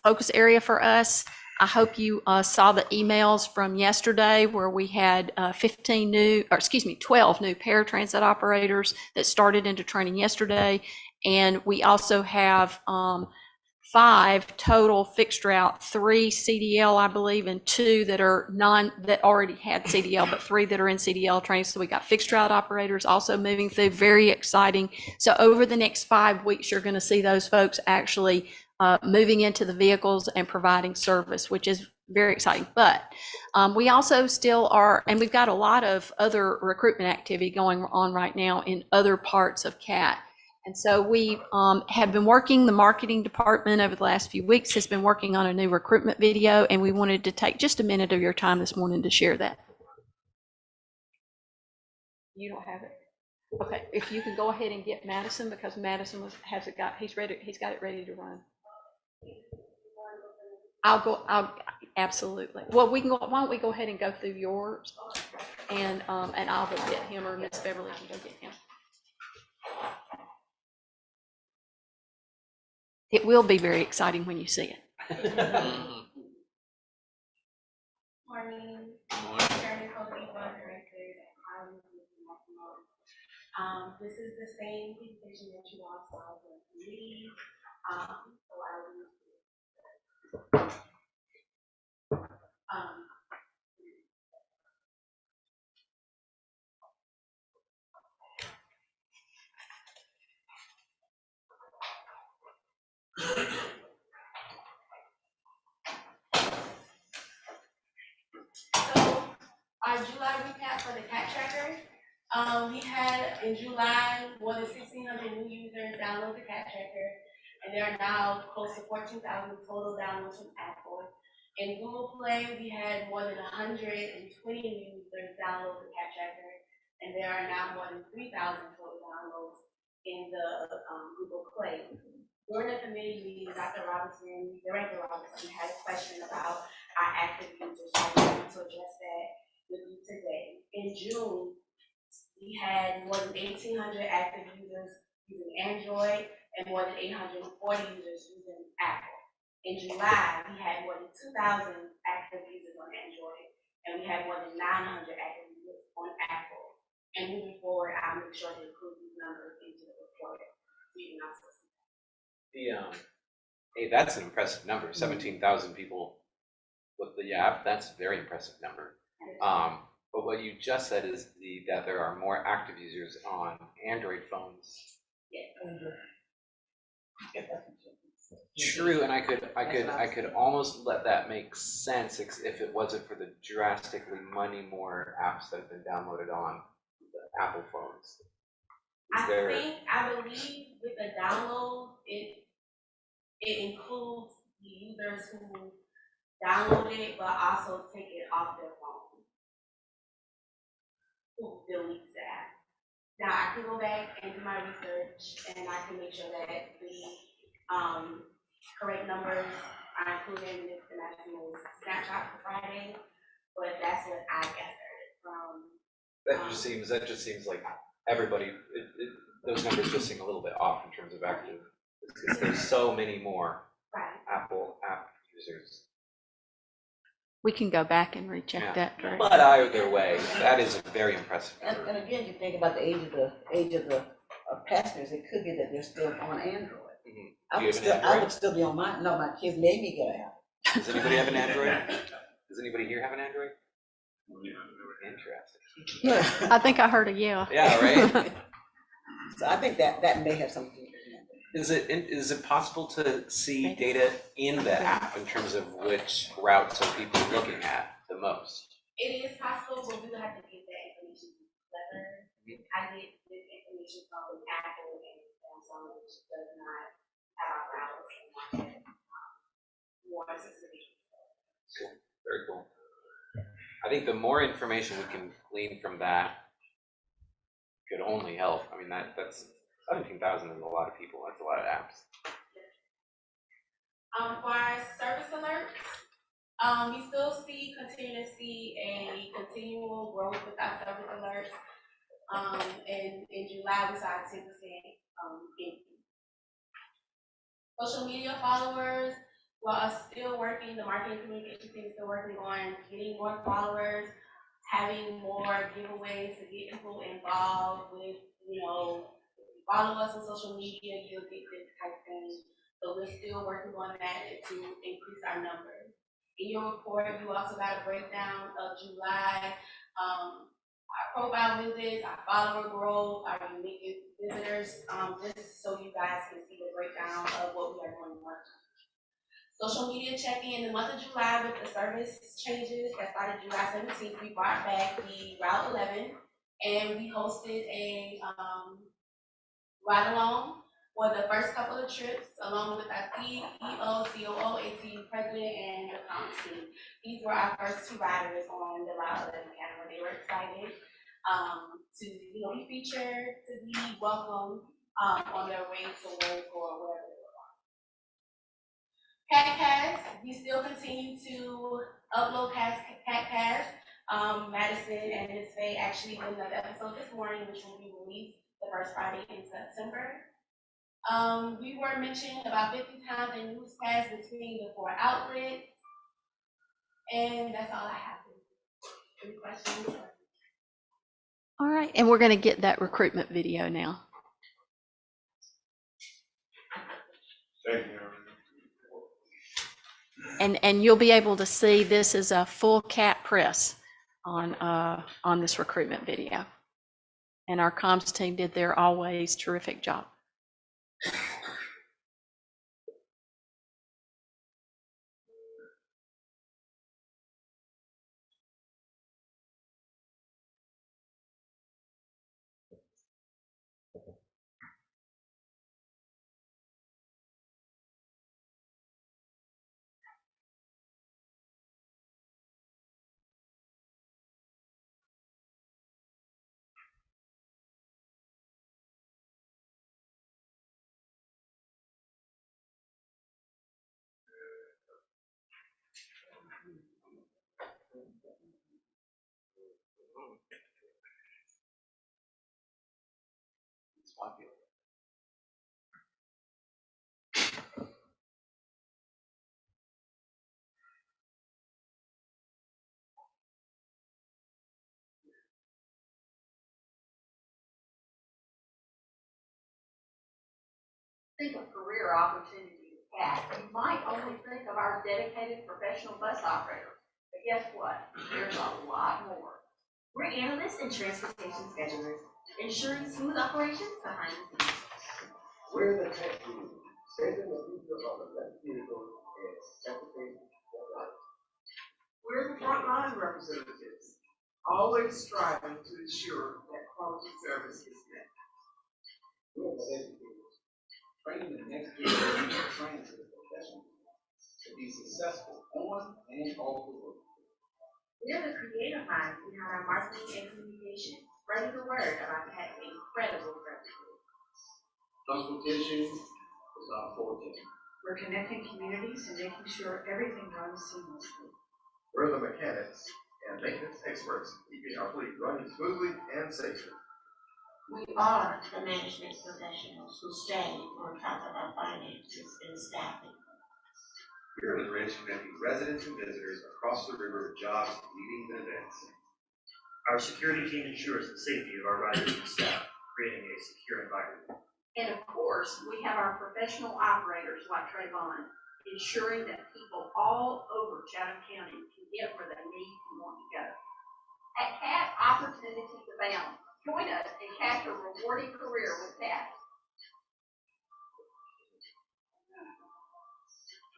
Speaker 9: focus area for us. I hope you saw the emails from yesterday where we had 12 new paratransit operators that started into training yesterday. And we also have 5 total fixed route, 3 CDL, I believe, and 2 that are that already had CDL, but 3 that are in CDL training. So we got fixed route operators also moving through, very exciting. So over the next 5 weeks, you're going to see those folks actually moving into the vehicles and providing service, which is very exciting. But we also still are, and we've got a lot of other recruitment activity going on right now in other parts of CAT. And so we have been working, the marketing department over the last few weeks has been working on a new recruitment video, and we wanted to take just a minute of your time this morning to share that. You don't have it? Okay, if you can go ahead and get Madison, because Madison he's got it ready to run. Absolutely. Well, why don't we go ahead and go through yours, and I'll go get him, or Miss Beverly can go get him. It will be very exciting when you see it.
Speaker 12: Morning. Chairman Cody, Board Director, this is the same petition that you all saw in the committee. So I will. So, our July recap for the CAT tracker. We had in July more than 1,600 new users download the CAT tracker, and there are now close to 14,000 total downloads from Apple. In Google Play, we had more than 120 users download the CAT tracker, and there are now more than 3,000 total downloads in the Google Play. During the committee meeting, Director Robinson had a question about our active users, so I wanted to address that with you today. In June, we had more than 1,800 active users using Android and more than 840 users using Apple. In July, we had more than 2,000 active users on Android, and we had more than 900 active users on Apple. And moving forward, I'll make sure to include these numbers into the report. So you can also see that.
Speaker 8: Hey, that's an impressive number. 17,000 people with the app. That's a very impressive number. But what you just said is that there are more active users on Android phones. True, and I could almost let that make sense if it wasn't for the drastically many more apps that have been downloaded on the Apple phones.
Speaker 12: I believe with the download, it includes the users who download it, but also take it off their phone. Who deletes the app. Now, I can go back and do my research, and I can make sure that the correct numbers are included in the national snapshot for Friday, but that's what I gathered from.
Speaker 8: That just seems like everybody. Those numbers just seem a little bit off in terms of active. Because there's so many more Apple app users.
Speaker 9: We can go back and
Speaker 8: Yeah.
Speaker 9: recheck that. Greg.
Speaker 8: But either way, that is very impressive.
Speaker 3: And again, you think about the age of the passengers, it could be that they're still on Android.
Speaker 8: Mhm.
Speaker 3: I
Speaker 8: Do you
Speaker 3: would
Speaker 8: have an
Speaker 3: still, I
Speaker 8: Android?
Speaker 3: would still be on mine, no, my kids made me get an app.
Speaker 8: Does anybody have an Android? Does anybody here have an Android? Interesting.
Speaker 9: I think I heard a yeah.
Speaker 8: Yeah, right?
Speaker 3: So I think that may have something to do with it.
Speaker 8: Is it possible to see data in the app in terms of which routes are people looking at the most?
Speaker 13: It is possible, but we would have to get that information together. I get this information from Apple and Samsung, which does not have our routes and more specific.
Speaker 8: Cool. Very cool. I think the more information we can glean from that could only help. I mean, that's 17,000 is a lot of people. That's a lot of apps.
Speaker 1: For our service alerts, we still continue to see a continual growth with our service alerts. And in July, we saw a 10% increase. Social media followers, we're still working, the marketing communication team is still working on getting more followers, having more giveaways to get people involved with, if you follow us on social media, you'll get this type of thing. So we're still working on that to increase our numbers. In your report, you also got a breakdown of July, our profile visits, our follower growth, our unique visitors, just so you guys can see the breakdown of what we are doing. Social media check-in in the month of July with the service changes that started July 17th. We brought back the Route 11 and we hosted a ride along for the first couple of trips, along with our CEO, COO, ATU president, and the comms team. These were our first two riders on the Route 11 camera. They were excited to be featured, to be welcomed on their way to work or wherever they were. CatCast, we still continue to upload CatCast. Madison and Ms. Faye actually did another episode this morning, which will be released the first Friday in September. We were mentioned about 50 times in newscasts between the 4 outlets. And that's all I have. Any questions?
Speaker 9: All right, and we're going to get that recruitment video now.
Speaker 2: Thank you.
Speaker 9: And you'll be able to see this is a full cat press on this recruitment video. And our comms team did their always terrific job.
Speaker 8: It's popular.
Speaker 6: Think of career opportunities at, you might only think of our dedicated professional bus operators, but guess what? There's a lot more.
Speaker 13: We're analysts and transportation schedulers, ensuring smooth operations behind the scenes.
Speaker 10: We're the tech team, saving the future of electric vehicles and transportation.
Speaker 6: We're the frontline representatives, always striving to ensure that quality service is met.
Speaker 10: We're the educators, training the next generation of transit professionals to be successful on and off the road.
Speaker 13: We're the creative minds behind our marketing and communication, spreading the word about Cat's incredible services.
Speaker 10: Transportation is our forte.
Speaker 6: We're connecting communities and making sure everything runs seamlessly.
Speaker 4: We're the mechanics and maintenance experts, keeping our fleet running smoothly and safely.
Speaker 12: We are the management professionals who stay on top of our finances and staffing.
Speaker 14: Pier and Bridge connecting residents and visitors across the river to jobs, meetings, and events.
Speaker 15: Our security team ensures the safety of our riders and staff, creating a secure environment.
Speaker 6: And of course, we have our professional operators like Trayvon, ensuring that people all over Chatham County can get where they need and want to go. At CAT, opportunities abound. Join us and catch a rewarding career with CAT.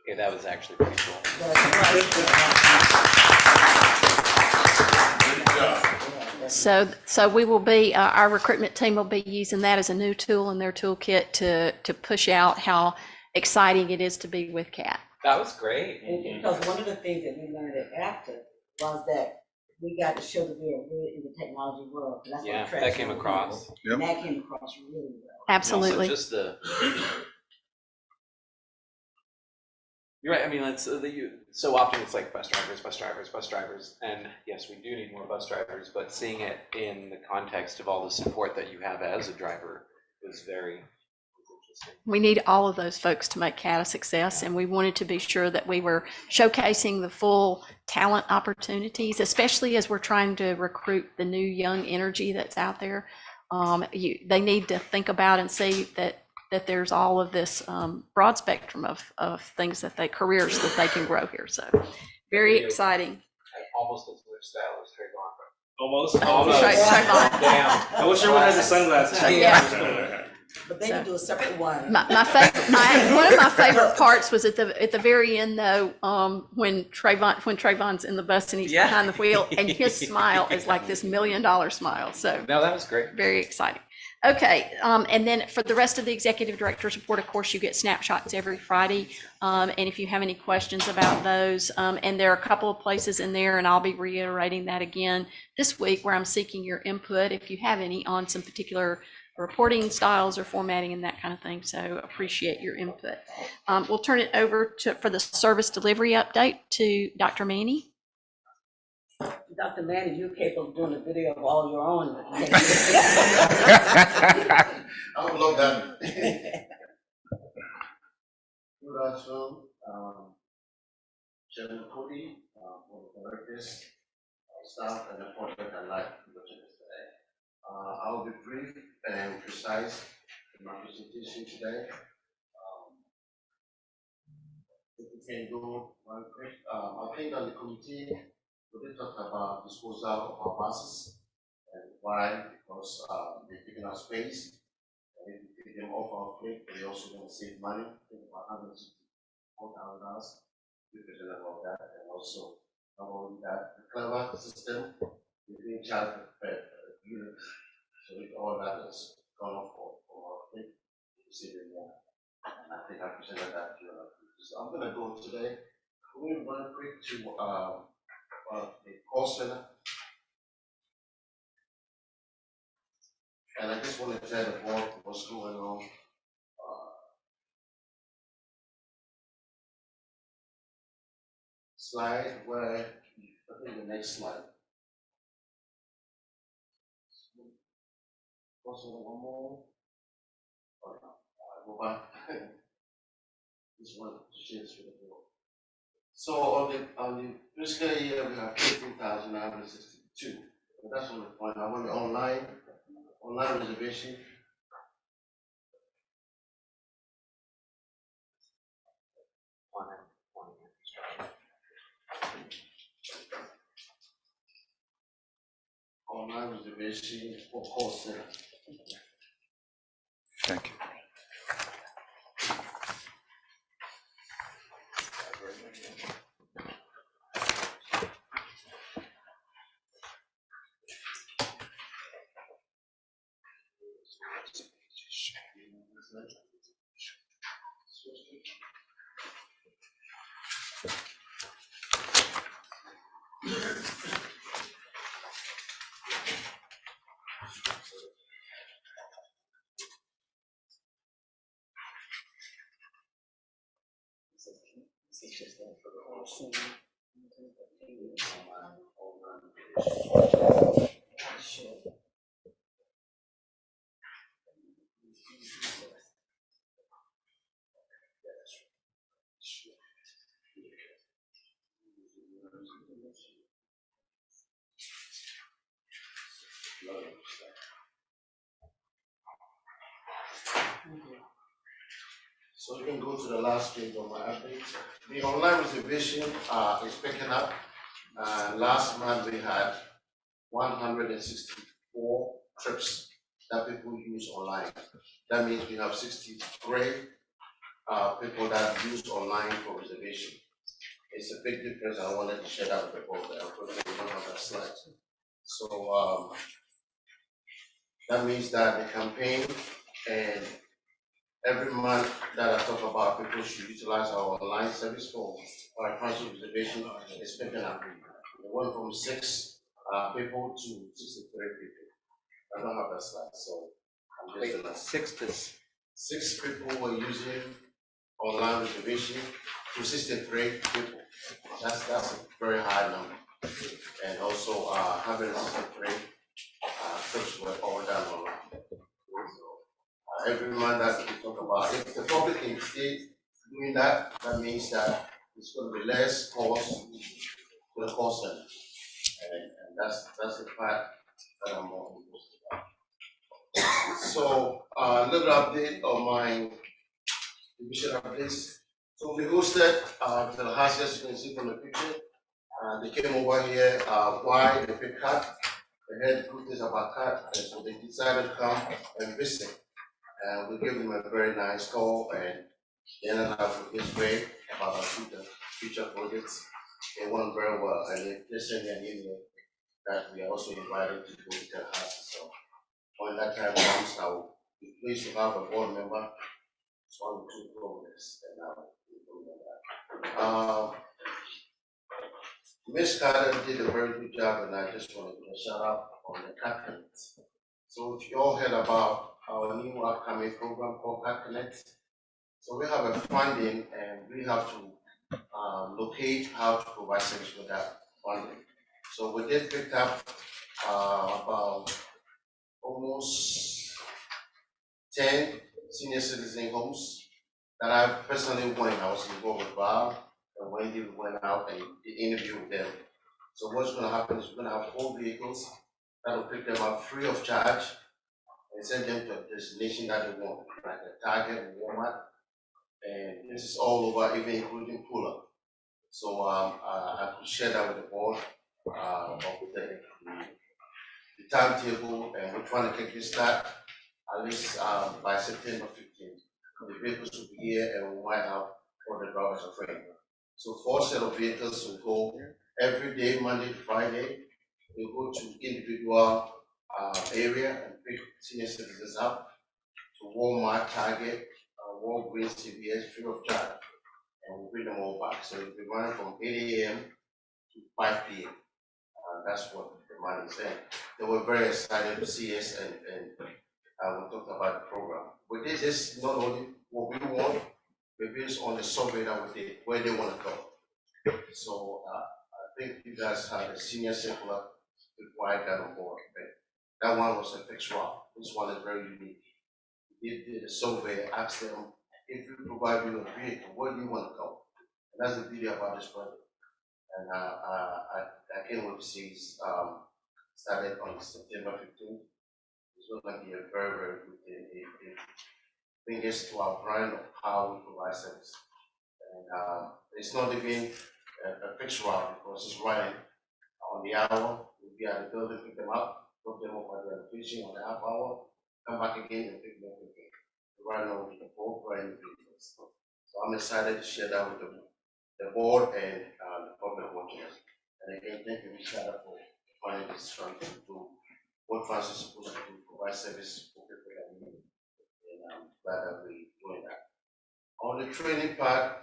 Speaker 8: Okay, that was actually pretty cool.
Speaker 9: So we will be, our recruitment team will be using that as a new tool in their toolkit to push out how exciting it is to be with CAT.
Speaker 8: That was great.
Speaker 3: Because one of the things that we learned at APTA was that we got to show that we are really in the technology world. That's
Speaker 8: Yeah,
Speaker 3: what attracts
Speaker 8: that came
Speaker 3: young
Speaker 8: across.
Speaker 3: people. And that came across really well.
Speaker 9: Absolutely.
Speaker 8: Also just you're right. I mean, it's so often it's like bus drivers, and yes, we do need more bus drivers. But seeing it in the context of all the support that you have as a driver is very interesting.
Speaker 9: We need all of those folks to make CAT a success, and we wanted to be sure that we were showcasing the full talent opportunities, especially as we're trying to recruit the new young energy that's out there. They need to think about and see that there's all of this broad spectrum of things careers that they can grow here. So very exciting.
Speaker 8: Almost as much style as Trayvon.
Speaker 15: Almost.
Speaker 9: Trayvon.
Speaker 15: Damn. I wish everyone had the sunglasses.
Speaker 9: Yeah.
Speaker 3: But they can do a separate one.
Speaker 9: My favorite, one of my favorite parts was at the very end though, when Trayvon's in the bus and he's behind the wheel, and his smile is like this $1 million smile. So
Speaker 8: no, that was great.
Speaker 9: Very exciting. Okay, and then for the rest of the executive director's report, of course, you get snapshots every Friday. And if you have any questions about those, and there are a couple of places in there, and I'll be reiterating that again this week, where I'm seeking your input, if you have any, on some particular reporting styles or formatting and that kind of thing. So appreciate your input. We'll turn it over for the service delivery update to Dr. Manny.
Speaker 3: Dr. Manny, you're capable of doing a video of all your own.
Speaker 10: I would love that. Good afternoon, Chairman Cody, board of directors, staff, and the project I'd like to look at this today. I will be brief and precise in my presentation today. If we can go one quick, I think on the committee, we did talk about disposal of our buses and why, because they're taking up space. And if we take them off our plate, they also going to save money, I think about $164,000, representative of that, and also not only that, the clever system, we're being charged per unit. So if all that is gone off for our plate, we save them more. And I think I presented that to you. So I'm going to go today, we're going to quick to the call center. And I just want to tell the board what's going on. Slide where, I think the next slide. Also, one more. Oh, no. Go back. This one shares with the board. So on the fiscal year, we have 15,962. That's on the point. I want the online reservation. Online reservation for call center.
Speaker 2: Thank you.
Speaker 10: So you can go to the last page of my update. The online reservation is picking up. Last month we had 164 trips that people use online. That means we have 63 people that use online for reservation. It's a big difference. I wanted to share that with the board. Unfortunately, we don't have that slide. So that means that the campaign and every month that I talk about people should utilize our online service for our council reservation is picking up. We went from 6 people to 63 people. I don't have that slide, so I'm just
Speaker 8: Wait,
Speaker 10: gonna.
Speaker 8: 6
Speaker 10: people were using online reservation to 63 people. That's a very high number. And also 163 trips were all done online. So, every month that we talk about, if the public can stay doing that, that means that it's going to be less cost to the cost center. And that's the part that I'm more interested about. So a little update on my division updates. So we hosted the house, as you can see from the picture. They came over here, why they picked cat. They heard good things about cat, and so they decided to come and visit. And we gave them a very nice call, and they ended up with this way about our future projects. They went very well, and they just sent me an email that we are also invited to go to their house. So when that time comes, I will be pleased to have a board member. It's 1 or 2 progress, and I will implement that. Ms. Carter did a very good job, and I just want to give a shout out on the Cat Connect. So if you all heard about our new upcoming program called Cat Connect, so we have a funding, and we have to locate how to provide service with that funding. So we did pick up about almost 10 senior citizen homes that I personally went. I was involved with Bob and Wendy. We went out and interviewed them. So what's going to happen is we're going to have 4 vehicles that will pick them up free of charge and send them to a destination that they want, like a Target and Walmart. And this is all over, even including pull-up. So I could share that with the board of the timetable, and we're trying to get this start at least by September 15th. The vehicles will be here, and we might have all the drivers are trained. So 4 set of vehicles will go every day, Monday to Friday. They go to individual area and pick senior citizens up to Walmart, Target, Walgreens, CVS, free of charge, and we'll bring them all back. So it'll be running from 8 a.m. to 5 p.m. That's what the money is saying. They were very excited to see us, and we talked about the program. We did this not only what we want, but based on the survey that we did, where they want to go. So I think you guys had a senior circular required that on board. But that one was a fixed route. This one is very unique. We did a survey, asked them, if we provide you a vehicle, where do you want to go? And that's the beauty about this project. And I can't wait to see it started on September 15th. It's going to be a very, very good thing. It brings us to our brand of how we provide service. And it's not even a fixed route because it's running on the hour. We'll be at the building, pick them up, drop them off at the location on the half hour, come back again and pick them up again. Right now, we can both brand new vehicles. So I'm excited to share that with the board and the public watching us. And again, thank you, Richard, for finding this trying to do what Francis is supposed to do, provide service for people that need it. And I'm glad that we're doing that. On the training part,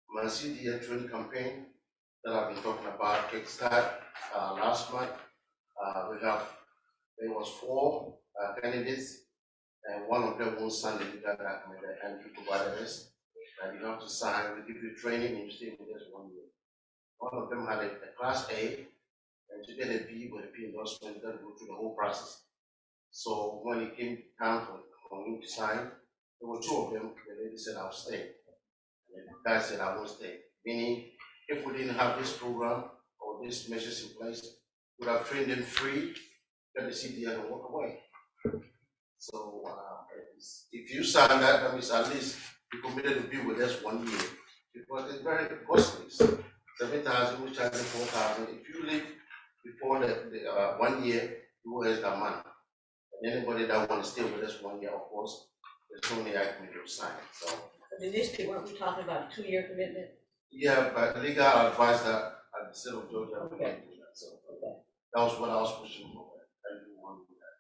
Speaker 10: my CDA training campaign that I've been talking about kickstart last month. There was 4 candidates, and one of them won't sign the legal document and you provided us. And you have to sign, we give you training and you stay with us 1 year. One of them had a class A, and to get a B with a P endorsement, you got to go through the whole process. So when it came time for him to sign, there were 2 of them. The lady said, I'll stay. And the guy said, I won't stay. Meaning, if we didn't have this program or these measures in place, we would have trained them free, get the CDL and walk away. So, if you sign that, that means at least you committed to be with us 1 year. Because it's very costly, 7,000, we charge you 4,000. If you leave before the 1 year, you will raise that money. And anybody that want to stay with us 1 year, of course, there's only I can do sign, so.
Speaker 3: But initially, weren't we talking about a 2-year commitment?
Speaker 10: Yeah, but legal advice that at the state of Georgia, we can't do that, so. That was what I was pushing for, I didn't want to do that.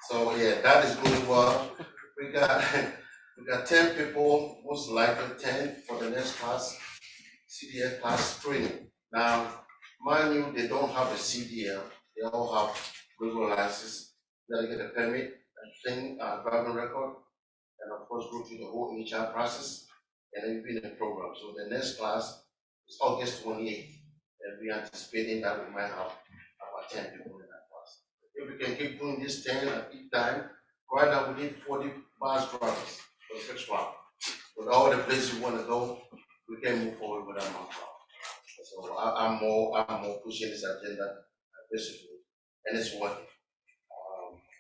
Speaker 10: So, yeah, that is going well. We got 10 people, most likely 10 for the next class, CDL class training. Now, mind you, they don't have a CDL, they all have regular license, they get a permit, a thing, driving record, and of course go through the whole HR process, and then be in the program. So the next class is August 28th, and we are anticipating that we might have about 10 people in that class. If we can keep doing this 10 at each time, right now we need 40 bus drivers for the first round. With all the places we want to go, we can move forward with our manpower. So I'm more pushing this agenda aggressively, and it's working.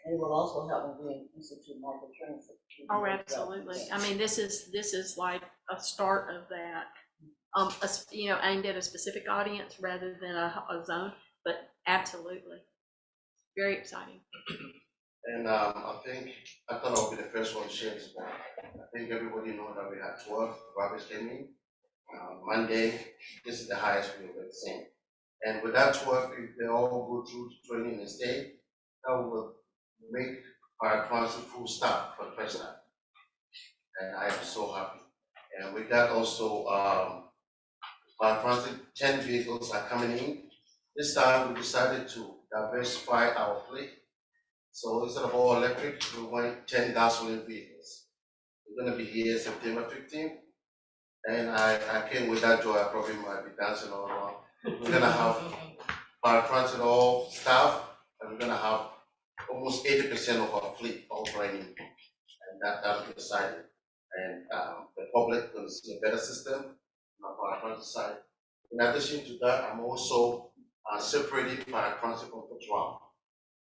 Speaker 3: And it will also help when we institute micro training.
Speaker 9: Oh, absolutely. I mean, this is like a start of that. You know, aimed at a specific audience rather than a zone, but absolutely. Very exciting.
Speaker 10: And I thought I would be the first one to share this one. I think everybody knows that we had 12 drivers came in. Monday, this is the highest we have ever seen. And with that 12, if they all go through training and stay, that will make our transit full stop for the first time. And I am so happy. And we got also our transit, 10 vehicles are coming in. This time we decided to diversify our fleet. So instead of all electric, we went 10 gasoline vehicles. We're gonna be here September 15th. And I came with that joy, I probably might be dancing all around. We're gonna have our transit all staff, and we're gonna have almost 80% of our fleet operating. And that'll be exciting. And the public will see a better system on our transit side. In addition to that, I'm also separating paratransit from patrol.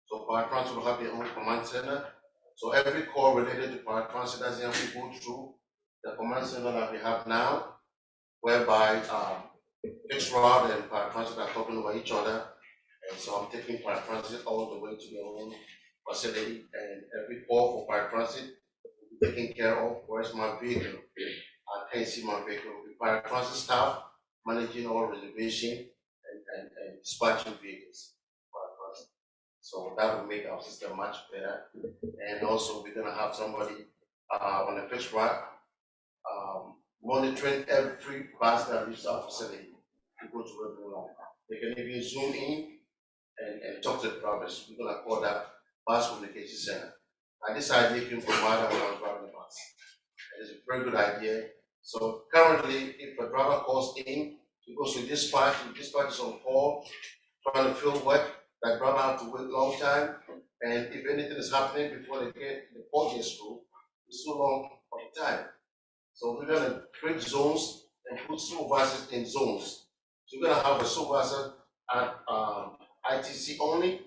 Speaker 10: So paratransit will have their own command center. So every call related to paratransit doesn't have to go through the command center that we have now, whereby fixed route and paratransit are talking over each other. And so I'm taking paratransit all the way to their own facility, and every call for paratransit will be taken care of. Where's my vehicle? I can't see my vehicle. The paratransit staff managing all reservation and dispatching vehicles. So that will make our system much better. And also we're gonna have somebody on the fixed route monitoring every bus that leaves our facility to go to regular line. They can even zoom in and talk to the drivers. We're gonna call that bus communication center. Now this idea came from Mada when I was driving the bus. It is a very good idea. So currently, if a driver calls in, he goes to dispatch, and dispatch is on call, trying to fill work. That driver have to wait a long time, and if anything is happening before they get the call gets through, it's too long of time. So we're gonna create zones and put supervisors in zones. So we're gonna have a supervisor at ITC only,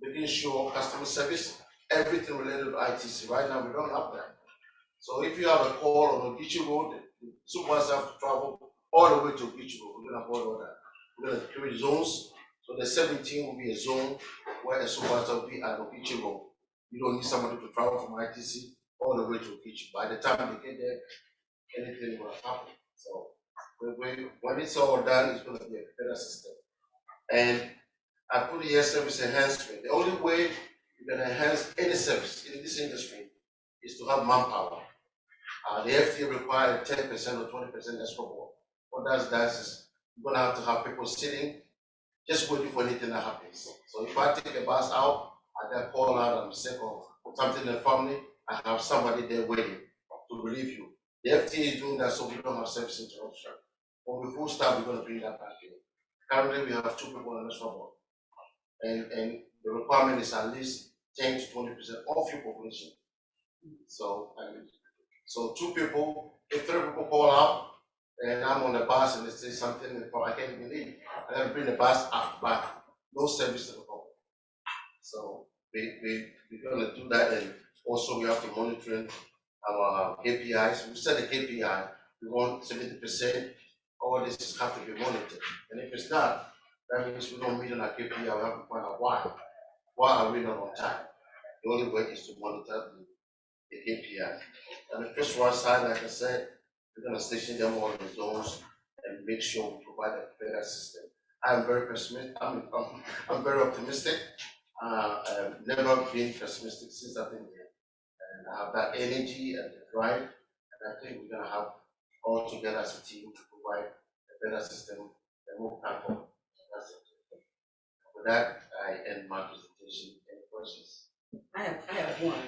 Speaker 10: making sure customer service, everything related to ITC. Right now, we don't have that. So if you have a call on Ogeechee Road, the supervisor have to travel all the way to Ogeechee Road. We're gonna avoid all that. We're gonna create zones. So the 17 will be a zone where a supervisor will be at Ogeechee Road. You don't need somebody to travel from ITC all the way to Ogeechee. By the time they get there, anything will happen. So when it's all done, it's gonna be a better system. And I put here service enhancement. The only way you can enhance any service in this industry is to have manpower. The FTA requires 10% or 20% extra work. What that is you're gonna have to have people sitting, just waiting for anything that happens. So if I take a bus out, I get called out, I'm sick or something in the family, I have somebody there waiting to relieve you. The FTA is doing that so we don't have service interruption. When we full stop, we're gonna bring that back in. Currently, we have 2 people on this robot. And the requirement is at least 10 to 20% of your population. So 2 people, if 3 people call out, and I'm on the bus and they say something, I can't even leave. I gotta bring the bus back. No service to the public. So we're gonna do that, and also we have to monitor our KPIs. We set a KPI, we want 70%, all this is have to be monitored. And if it's not, that means we don't meet on our KPI, we have to find out why. Why are we not on time? The only way is to monitor the KPI. And the first one side, like I said, we're gonna station them all in the zones and make sure we provide a better system. I'm very pessimistic, I'm very optimistic. I've never been pessimistic since I've been here. And I have that energy and the drive, and I think we're gonna have all together as a team to provide a better system and move forward. That's it. With that, I end my presentation. Any questions?
Speaker 3: I have one.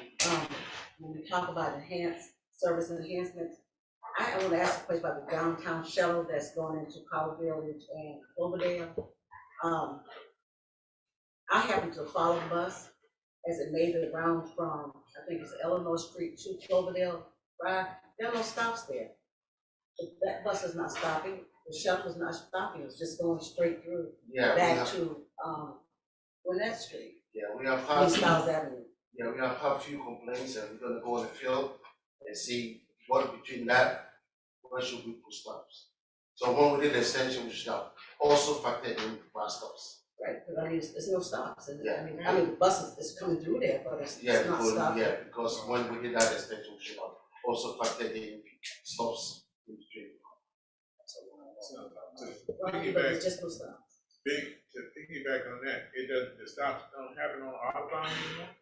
Speaker 3: When we talk about enhanced service enhancements, I want to ask a question about the downtown shuttle that's going into Collar Village and Cloverdale. I happened to follow the bus as it made the round from, I think it's Eleanor Street to Cloverdale Drive. There are no stops there. That bus is not stopping. The shuttle is not stopping. It's just going straight through back to Gwinnett Street.
Speaker 10: Yeah, we have
Speaker 3: East Styles Avenue.
Speaker 10: Yeah, we have had a few complaints, and we're gonna go in the field and see what between that, where should we put stops. So when we did the extension, we should have also factored in bus stops.
Speaker 3: Right, because I mean, there's no stops.
Speaker 10: Yeah.
Speaker 3: I mean, the bus is coming through there, but it's not stopping.
Speaker 10: Yeah, because when we did that extension, we should have also factored in stops in between.
Speaker 3: But it's just no stops.
Speaker 11: To piggyback on that, the stops don't happen on Audubon anymore?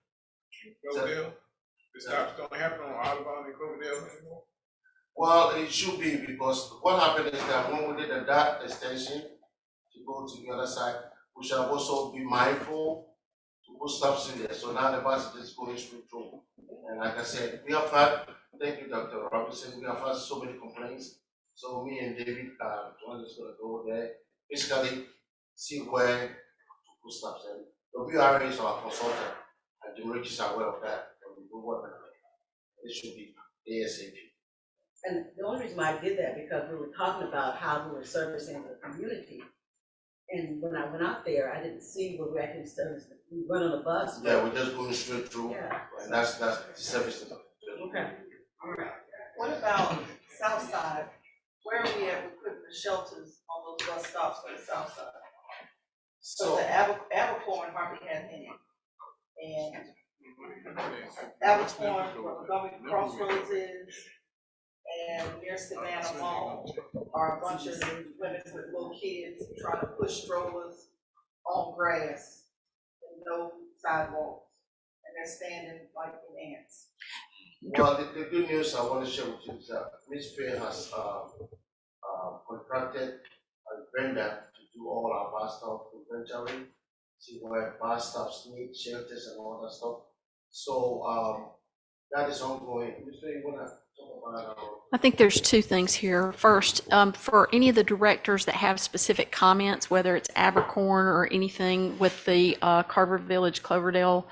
Speaker 11: Cloverdale? The stops don't happen on Audubon and Cloverdale anymore?
Speaker 10: Well, it should be, because what happened is that when we did that extension to go to the other side, we shall also be mindful to put stops in there. So now the bus is just going straight through. And like I said, we have had, thank you, Dr. Robinson, we have had so many complaints. So me and David, John is gonna go there, basically see where to put stops in. The WRA is our consultant, and the Rich is aware of that, and we do work on it. It should be ASAP.
Speaker 3: And the only reason why I did that, because we were talking about how we were servicing the community. And when I went out there, I didn't see where we actually serviced, we run on the bus.
Speaker 10: Yeah, we're just going straight through,
Speaker 3: Yeah.
Speaker 10: and that's the service.
Speaker 3: Okay, all right.
Speaker 16: What about south side? Where are we at with putting the shelters on those bus stops for the south side? So the Abercorn hardly had any. And Abercorn, where Montgomery Crossroads is, and near Savannah Mall are a bunch of women with little kids trying to push strollers on grass and no sidewalks. And they're standing like in ants.
Speaker 10: Well, the good news I want to share with you is that Ms. Fair has contracted a vendor to do all our bus stop inventory, see where bus stops need shelters and all that stuff. So that is ongoing. Ms. Fair, you want to talk about
Speaker 9: I think there's two things here. First, for any of the directors that have specific comments, whether it's Abercorn or anything with the Carver Village, Cloverdale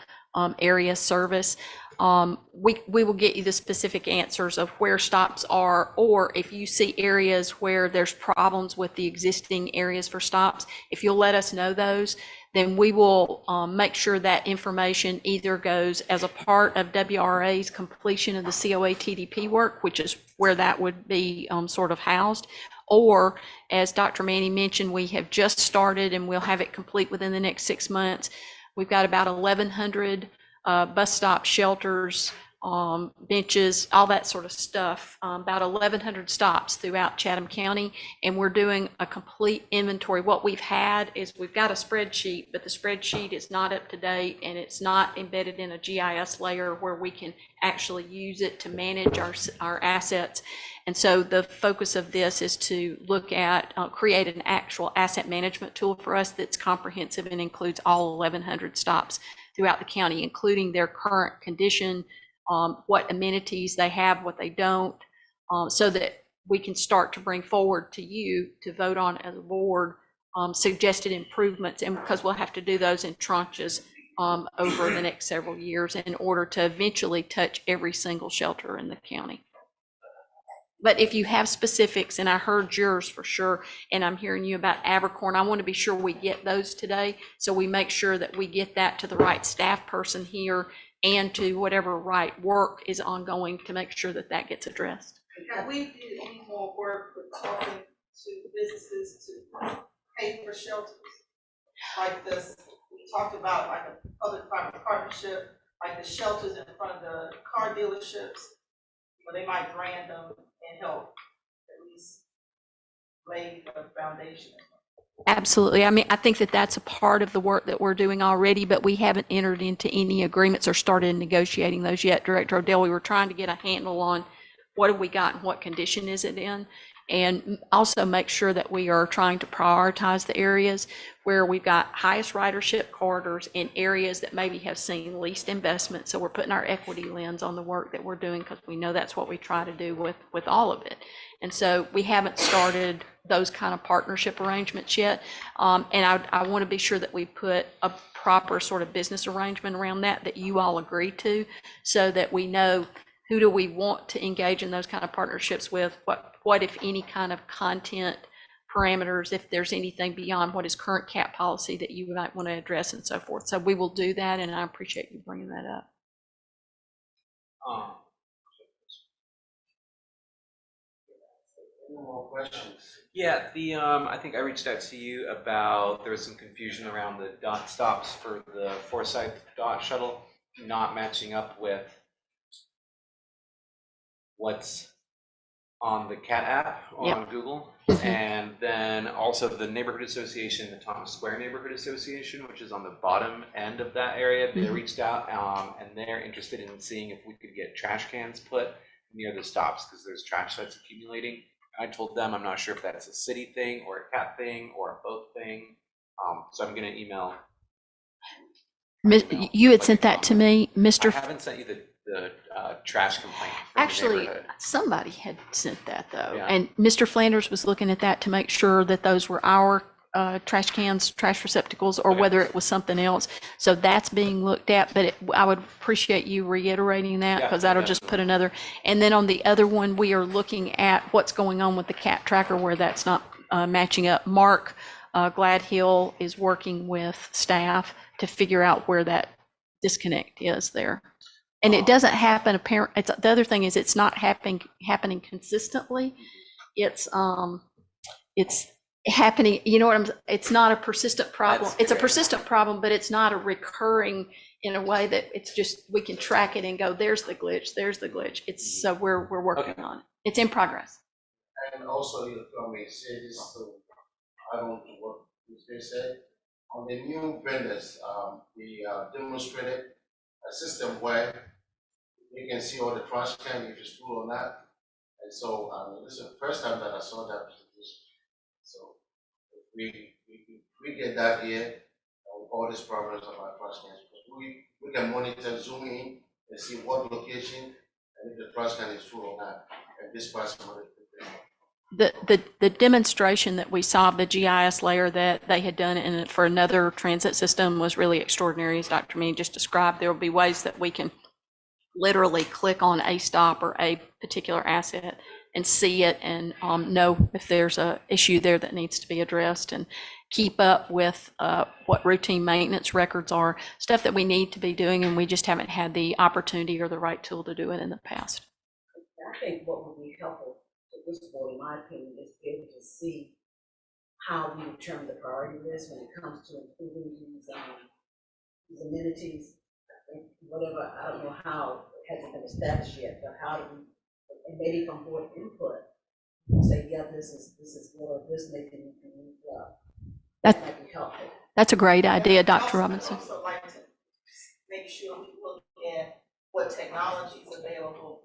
Speaker 9: area service, we will get you the specific answers of where stops are, or if you see areas where there's problems with the existing areas for stops, if you'll let us know those, then we will make sure that information either goes as a part of WRA's completion of the COA TDP work, which is where that would be sort of housed, or as Dr. Manny mentioned, we have just started and we'll have it complete within the next 6 months. We've got about 1,100 bus stop shelters, benches, all that sort of stuff, about 1,100 stops throughout Chatham County, and we're doing a complete inventory. What we've had is we've got a spreadsheet, but the spreadsheet is not up to date and it's not embedded in a GIS layer where we can actually use it to manage our assets. And so the focus of this is to look at, create an actual asset management tool for us that's comprehensive and includes all 1,100 stops throughout the county, including their current condition, what amenities they have, what they don't, so that we can start to bring forward to you to vote on as a board suggested improvements, and because we'll have to do those in tranches over the next several years in order to eventually touch every single shelter in the county. But if you have specifics, and I heard yours for sure, and I'm hearing you about Abercorn, I want to be sure we get those today. So we make sure that we get that to the right staff person here and to whatever right work is ongoing to make sure that that gets addressed.
Speaker 16: Have we did any more work with talking to businesses to pay for shelters? Like this, we talked about like a public-private partnership, like the shelters in front of the car dealerships, where they might brand them and help at least lay the foundation.
Speaker 9: Absolutely. I mean, I think that that's a part of the work that we're doing already, but we haven't entered into any agreements or started negotiating those yet. Director Odell, we were trying to get a handle on what have we got and what condition is it in, and also make sure that we are trying to prioritize the areas where we've got highest ridership corridors in areas that maybe have seen least investment. So we're putting our equity lens on the work that we're doing because we know that's what we try to do with all of it. And so we haven't started those kind of partnership arrangements yet. And I want to be sure that we put a proper sort of business arrangement around that you all agree to, so that we know who do we want to engage in those kind of partnerships with, what if any kind of content parameters, if there's anything beyond what is current CAP policy that you might want to address and so forth. So we will do that, and I appreciate you bringing that up.
Speaker 10: Any more questions?
Speaker 8: Yeah, I think I reached out to you about, there was some confusion around the dot stops for the Forsyth dot shuttle not matching up with what's on the CAT app on Google. And then also the neighborhood association, the Thomas Square Neighborhood Association, which is on the bottom end of that area, they reached out and they're interested in seeing if we could get trash cans put near the stops because there's trash that's accumulating. I told them I'm not sure if that's a city thing or a CAT thing or a both thing. So I'm going to email.
Speaker 9: You had sent that to me, Mr.
Speaker 8: I haven't sent you the trash complaint from
Speaker 9: Actually,
Speaker 8: the neighborhood.
Speaker 9: somebody had sent that though.
Speaker 8: Yeah.
Speaker 9: And Mr. Flanders was looking at that to make sure that those were our trash cans, trash receptacles, or whether it was something else. So that's being looked at, but I would appreciate you reiterating that because that'll just put another. And then on the other one, we are looking at what's going on with the CAT tracker where that's not matching up. Mark Gladhill is working with staff to figure out where that disconnect is there. And it doesn't happen the other thing is it's not happening consistently. It's happening, you know what it's not a persistent problem. It's a persistent problem, but it's not a recurring in a way that it's just, we can track it and go, there's the glitch. It's, so we're working on it. It's in progress.
Speaker 10: And also, you may say this, so I don't know what they said. On the new vendors, we demonstrated a system where you can see all the trash can if it's full or not. And so this is the first time that I saw that presentation. So if we get that here, all these problems about trash cans, we can monitor, zoom in, and see what location and if the trash can is full or not. And this person
Speaker 9: The demonstration that we saw of the GIS layer that they had done for another transit system was really extraordinary, as Dr. Meany just described. There will be ways that we can literally click on a stop or a particular asset and see it and know if there's a issue there that needs to be addressed, and keep up with what routine maintenance records are, stuff that we need to be doing, and we just haven't had the opportunity or the right tool to do it in the past.
Speaker 3: I think what would be helpful to this board, in my opinion, is to be able to see how we determine the priority list when it comes to improving these amenities. Whatever, I don't know how it hasn't been established yet, but how do we, and maybe from board input, say, yeah, this is good, this may be moved up. That might be helpful.
Speaker 9: That's a great idea, Dr. Robinson.
Speaker 16: I'd also like to make sure we look at what technology is available.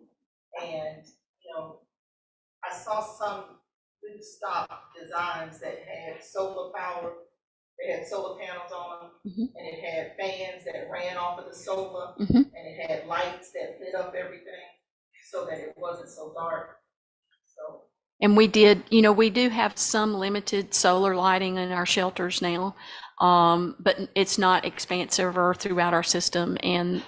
Speaker 16: And, I saw some new stop designs that had solar power. They had solar panels on them, and it had fans that ran off of the solar, and it had lights that lit up everything so that it wasn't so dark. So.
Speaker 9: And we do have some limited solar lighting in our shelters now, but it's not expansive or throughout our system. And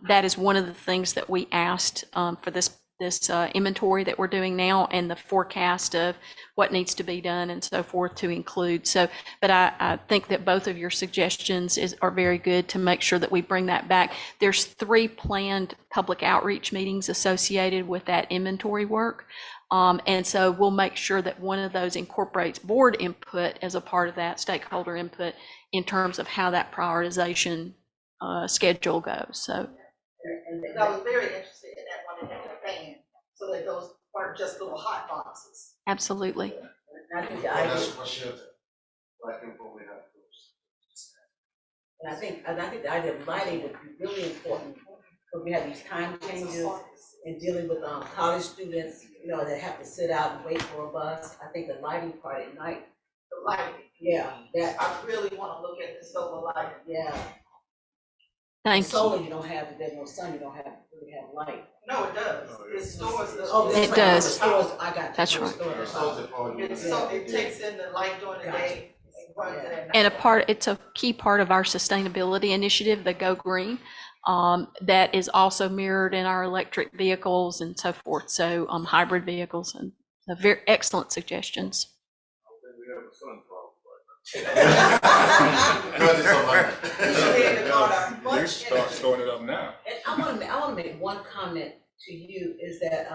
Speaker 9: that is one of the things that we asked for this this inventory that we're doing now and the forecast of what needs to be done and so forth to include. So, but I think that both of your suggestions are very good to make sure that we bring that back. There's 3 planned public outreach meetings associated with that inventory work. And so we'll make sure that one of those incorporates board input as a part of that, stakeholder input, in terms of how that prioritization schedule goes. So.
Speaker 16: And I was very interested in that one, in that fan, so that those aren't just little hot boxes.
Speaker 9: Absolutely.
Speaker 3: And I think the
Speaker 10: Well,
Speaker 3: idea,
Speaker 10: that's what should, I think what we have to do.
Speaker 3: and I think the idea of lighting would be really important, because we have these time changes and dealing with college students, you know, that have to sit out and wait for a bus. I think the lighting part at night,
Speaker 16: The lighting,
Speaker 3: yeah, that,
Speaker 16: I really wanna look at the solar lighting.
Speaker 3: yeah.
Speaker 9: Thank
Speaker 3: Solar,
Speaker 9: you.
Speaker 3: you don't have, if there's no sun, you don't really have light.
Speaker 16: No, it does, it stores the.
Speaker 3: Oh, that's
Speaker 9: It
Speaker 3: right.
Speaker 9: does.
Speaker 3: The stores, I got you.
Speaker 9: That's
Speaker 3: The
Speaker 9: right.
Speaker 3: stores.
Speaker 16: So it takes in the light during the day and runs it at night.
Speaker 9: It's a key part of our sustainability initiative, the Go Green, that is also mirrored in our electric vehicles and so forth. So hybrid vehicles, and very excellent suggestions.
Speaker 11: You start storing it up now.
Speaker 3: And I wanna make one comment to you, is that,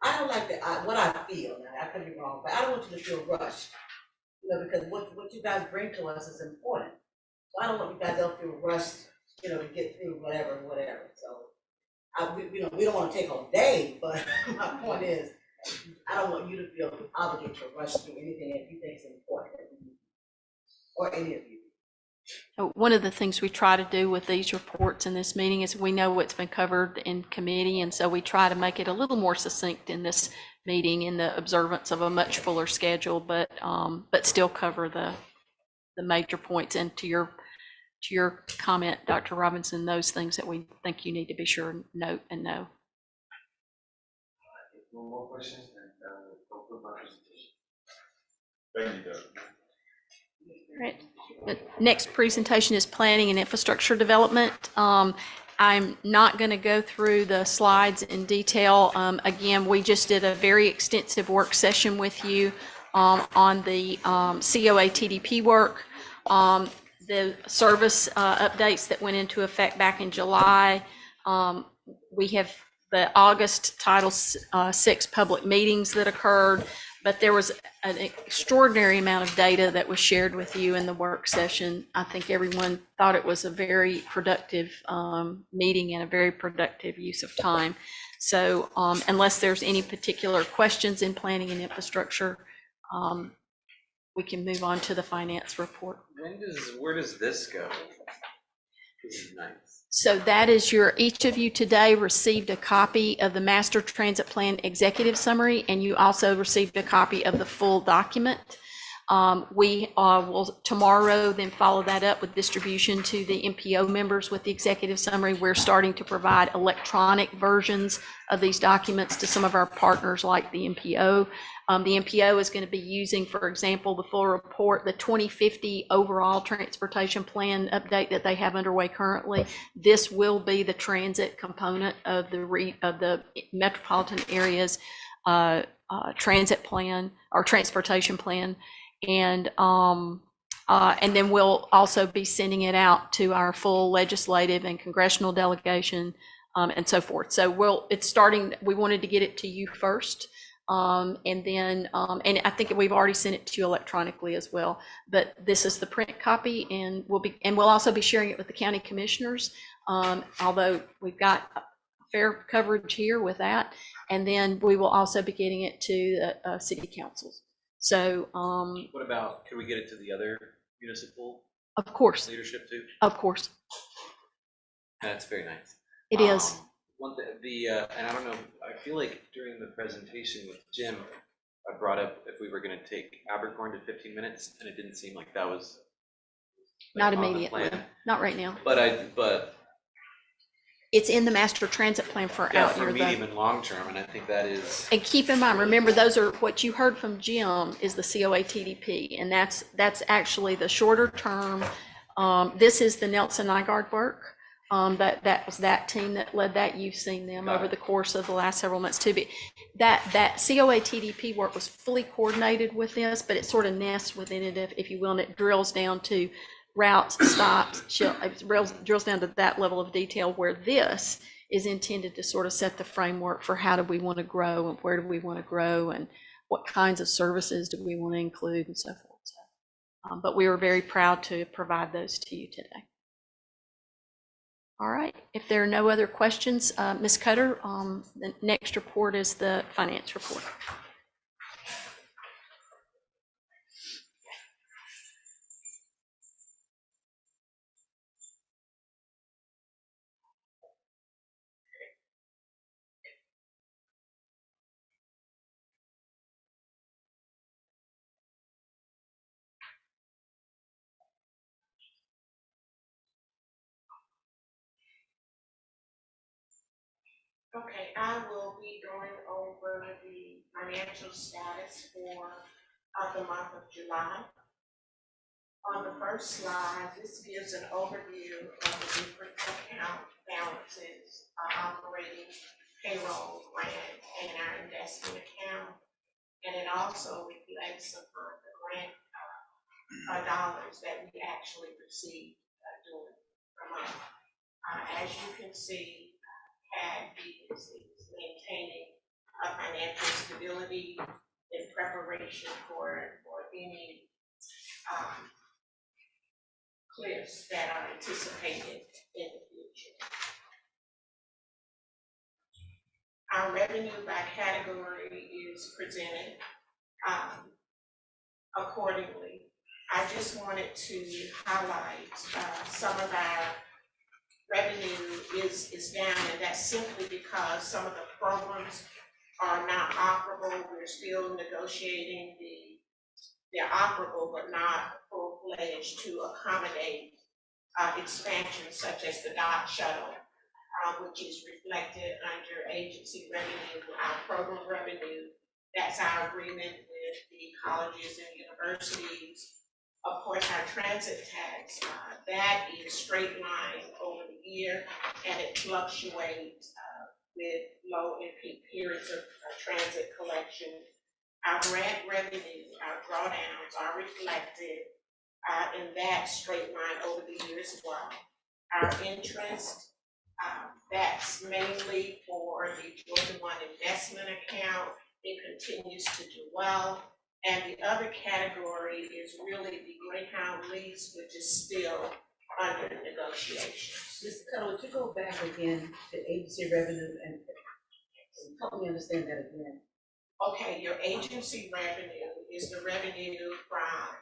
Speaker 3: I don't like what I feel, now, I could be wrong, but I don't want you to feel rushed. You know, because what you guys bring to us is important. So I don't want you guys to feel rushed, you know, to get through whatever. So, we don't wanna take all day, but my point is, I don't want you to feel obligated to rush through anything that you think is important, or any of you.
Speaker 9: One of the things we try to do with these reports in this meeting is we know what's been covered in committee, and so we try to make it a little more succinct in this meeting in the observance of a much fuller schedule, but still cover the major points. And to your comment, Dr. Robinson, those things that we think you need to be sure note and know.
Speaker 10: No more questions, and we'll conclude my presentation.
Speaker 11: Thank you, Doug.
Speaker 9: Right. The next presentation is planning and infrastructure development. I'm not going to go through the slides in detail. Again, we just did a very extensive work session with you on the COA TDP work, the service updates that went into effect back in July. We have the August Title VI public meetings that occurred, but there was an extraordinary amount of data that was shared with you in the work session. I think everyone thought it was a very productive meeting and a very productive use of time. So unless there's any particular questions in planning and infrastructure, we can move on to the finance report.
Speaker 8: Where does this go? This is nice.
Speaker 9: So that is each of you today received a copy of the Master Transit Plan Executive Summary, and you also received a copy of the full document. We will tomorrow then follow that up with distribution to the MPO members with the Executive Summary. We're starting to provide electronic versions of these documents to some of our partners like the MPO. The MPO is going to be using, for example, the full report, the 2050 overall transportation plan update that they have underway currently. This will be the transit component of the metropolitan areas transit plan or transportation plan, and then we'll also be sending it out to our full legislative and congressional delegation and so forth. So it's starting. We wanted to get it to you first. And then, and I think we've already sent it to you electronically as well, but this is the print copy, and we'll also be sharing it with the county commissioners. Although we've got fair coverage here with that, and then we will also be getting it to the city councils. So,
Speaker 8: what about, can we get it to the other municipal?
Speaker 9: Of course.
Speaker 8: Leadership too?
Speaker 9: Of course.
Speaker 8: That's very nice.
Speaker 9: It is.
Speaker 8: One thing, and I don't know, I feel like during the presentation with Jim, I brought up if we were going to take Abercorn to 15 minutes, and it didn't seem like that was
Speaker 9: Not
Speaker 8: on the
Speaker 9: immediately,
Speaker 8: plan.
Speaker 9: not right now.
Speaker 8: But
Speaker 9: It's in the master transit plan for
Speaker 8: yeah,
Speaker 9: out
Speaker 8: for
Speaker 9: year.
Speaker 8: medium and long term, and I think that is.
Speaker 9: And keep in mind, remember, those are what you heard from Jim is the COA TDP, and that's actually the shorter term. This is the Nelson Nygaard work. That was that team that led that. You've seen them
Speaker 8: Got
Speaker 9: over
Speaker 8: it.
Speaker 9: the course of the last several months too. But that COA TDP work was fully coordinated with this, but it sort of nests within it, if you will, and it drills down to routes, stops, it drills down to that level of detail, where this is intended to sort of set the framework for how do we want to grow and where do we want to grow and what kinds of services do we want to include and so forth. So, but we were very proud to provide those to you today. All right, if there are no other questions, Ms. Cutter, the next report is the finance report.
Speaker 12: Okay, I will be going over the financial status for the month of July. On the first slide, this gives an overview of the different account balances, operating payroll, grant, and our investment account. And it also reflects upon the grant dollars that we actually received during the month. As you can see, CAD is maintaining financial stability in preparation for any cliffs that are anticipated in the future. Our revenue by category is presented accordingly. I just wanted to highlight some of our revenue is down, and that's simply because some of the programs are not operable. We're still negotiating they're operable but not full-fledged to accommodate expansion such as the dock shuttle, which is reflected under agency revenue, our program revenue. That's our agreement with the colleges and universities. Of course, our transit tax, that is straight line over the year, and it fluctuates with low and peak periods of transit collection. Our grant revenue, our drawdowns are reflected in that straight line over the year as well. Our interest, that's mainly for the Georgia One investment account. It continues to do well. And the other category is really the Greyhound lease, which is still under negotiation.
Speaker 3: Mr. Cutter, would you go back again to agency revenue and help me understand that again?
Speaker 12: Okay, your agency revenue is the revenue from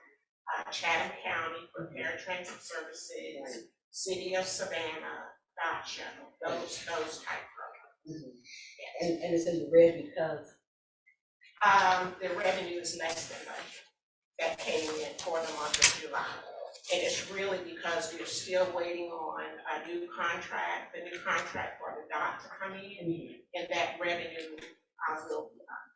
Speaker 12: Chatham County for paratransit services, City of Savannah, Dock Shuttle, those type programs.
Speaker 3: Mm-hmm. And it's in the red because?
Speaker 12: The revenue is less than budget that came in for the month of July. And it's really because we're still waiting on a new contract, the new contract for the dock to come in, and that revenue will be up.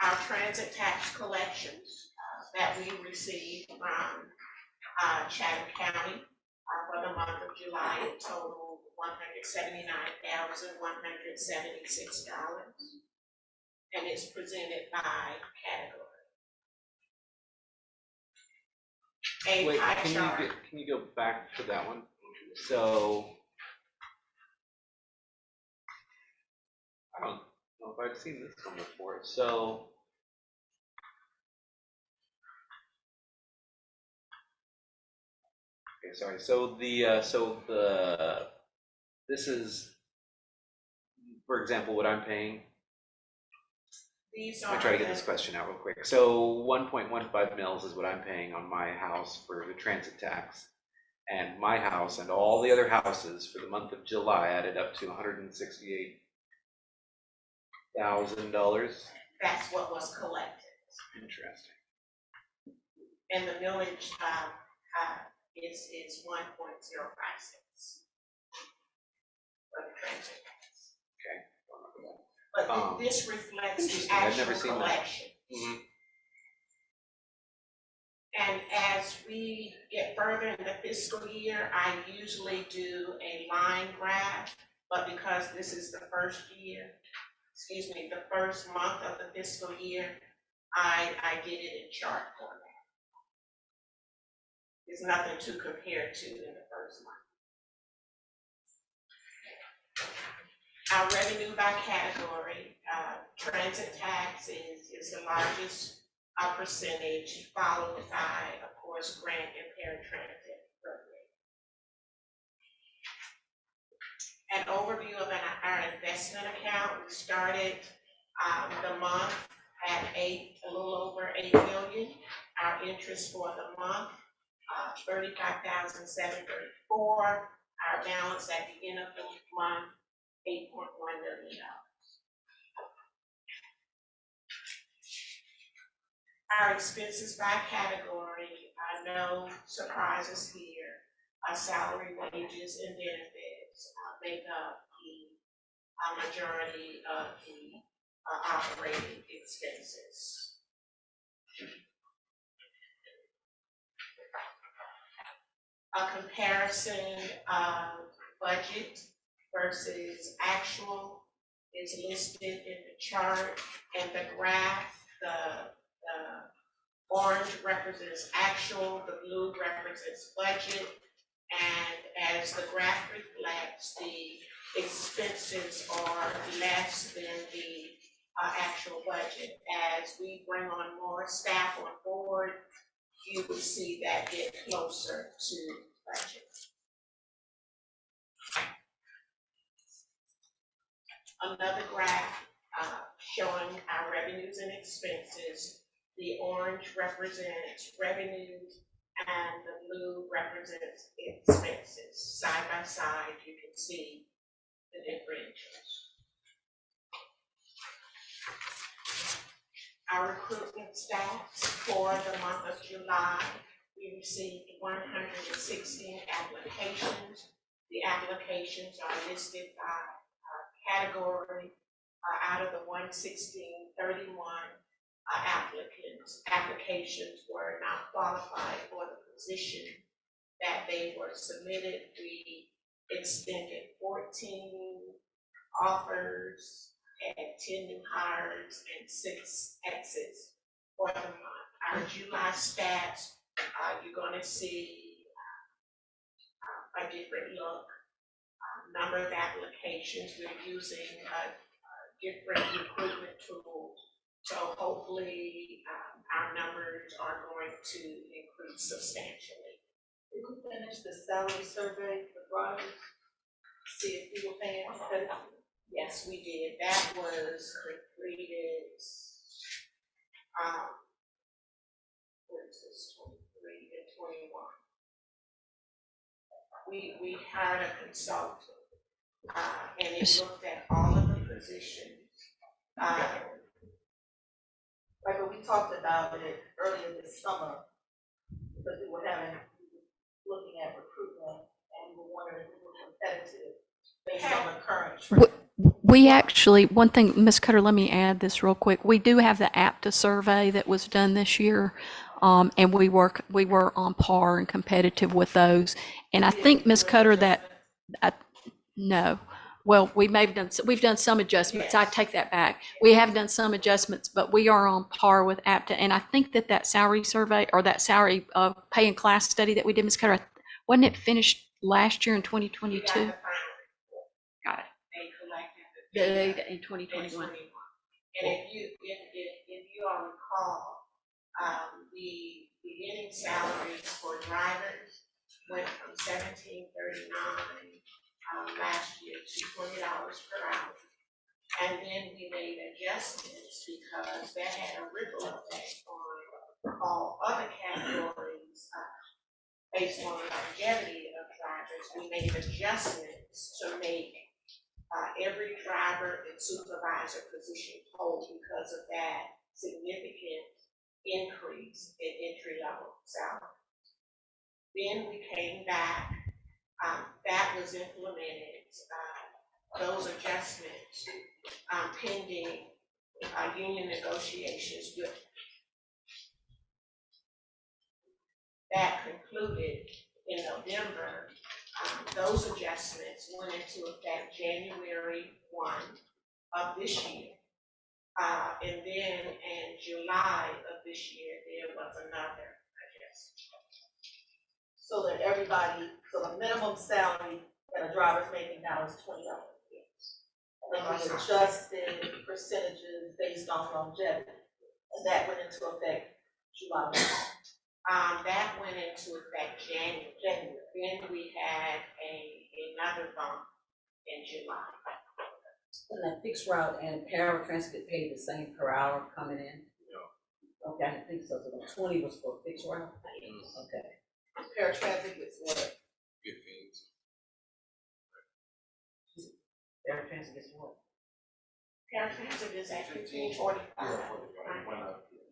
Speaker 12: Our transit tax collections that we received from Chatham County for the month of July, it totaled $179,176, and it's presented by category.
Speaker 8: Wait, can you go back to that one? So I don't know if I've seen this one before. So okay, sorry. So this is, for example, what I'm paying.
Speaker 12: These
Speaker 8: I'm gonna try to get this question out real quick. So 1.15 mils is what I'm paying on my house for the transit tax. And my house and all the other houses for the month of July added up to $168,000.
Speaker 12: That's what was collected.
Speaker 8: Interesting.
Speaker 12: And the millage is 1.056 for the transit tax.
Speaker 8: Okay.
Speaker 12: But this reflects the
Speaker 8: I've
Speaker 12: actual
Speaker 8: never seen
Speaker 12: collection.
Speaker 8: Mm-hmm.
Speaker 12: And as we get further in the fiscal year, I usually do a line graph, but because this is the first month of the fiscal year, I did it in chart format. There's nothing to compare to in the first month. Our revenue by category, transit tax is the largest percentage, followed by, of course, grant and paratransit revenue. An overview of our investment account. We started the month at a little over $8 million. Our interest for the month, $35,734. Our balance at the end of the month, $8.1 million. Our expenses by category, no surprises here. Our salary, wages, and benefits make up the majority of the operating expenses. A comparison of budget versus actual is listed in the chart, and the graph, the orange represents actual, the blue represents budget, and as the graph reflects, the expenses are less than the actual budget. As we bring on more staff on board, you will see that get closer to budget. Another graph showing our revenues and expenses. The orange represents revenues and the blue represents expenses. Side by side, you can see the differentials. Our recruitment stats for the month of July, we received 116 applications. The applications are listed by category. Out of the 116, 31 applications were not qualified for the position that they were submitted. We extended 14 offers, had 10 new hires, and 6 exits for the month. Our July stats, you're going to see a different look. Number of applications, we're using different recruitment tools. So hopefully our numbers are going to increase substantially.
Speaker 16: Did we finish the salary survey for drivers? See if we were paying competitive?
Speaker 12: Yes, we did. That was completed, what is this, 23 and 21. We hired a consultant, and it looked at all of the positions.
Speaker 16: Right, but we talked about it earlier this summer, because we were looking at recruitment, and we wondering if we were competitive based on the current trend.
Speaker 9: We actually, one thing, Ms. Cutter, let me add this real quick. We do have the APTA survey that was done this year, and we were on par and competitive with those. And I think, Ms. Cutter, that, no. Well, we've done some adjustments. I take that back. We have done some adjustments, but we are on par with APTA. And I think that salary survey, or that salary pay and class study that we did, Ms. Cutter, wasn't it finished last year in 2022? Got it.
Speaker 12: They collected
Speaker 9: the data in 2021.
Speaker 12: And if you all recall, the beginning salaries for drivers went from $17.39 last year to $20 per hour. And then we made adjustments because that had a ripple effect on all other categories based on the longevity of drivers. We made adjustments to make every driver and supervisor position whole because of that significant increase in entry-level salary. Then we came back, that was implemented, those adjustments pending union negotiations with that concluded in November. Those adjustments went into effect January 1 of this year. And then in July of this year, there was another adjustment.
Speaker 16: So that everybody, so the minimum salary that a driver's making now is $20. And then we adjusted percentages based on longevity, and that went into effect July 1.
Speaker 12: That went into effect January. Then we had another bump in July.
Speaker 3: And that fixed route and paratransit get paid the same per hour coming in?
Speaker 2: Yeah.
Speaker 3: Okay, I think so, so the 20 was for fixed route? Okay.
Speaker 16: Paratransit gets what?
Speaker 3: Paratransit gets what?
Speaker 12: Paratransit is at $15.45.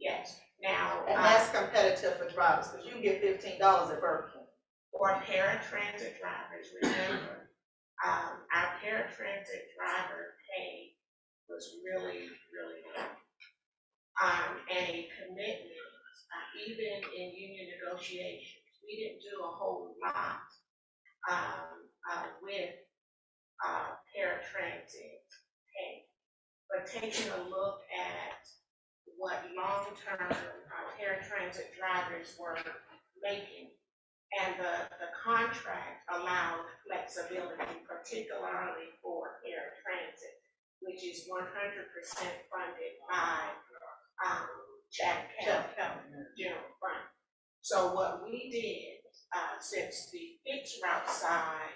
Speaker 12: Yes, now.
Speaker 16: And that's competitive for drivers, because you can get $15 at Burger King.
Speaker 12: For paratransit drivers, remember, our paratransit driver pay was really, really low. And a commitment, even in union negotiations, we didn't do a whole lot with paratransit pay. But taking a look at what long-term paratransit drivers were making, and the contract allowed flexibility, particularly for paratransit, which is 100% funded by Chatham County General Fund. So what we did, since the fixed route side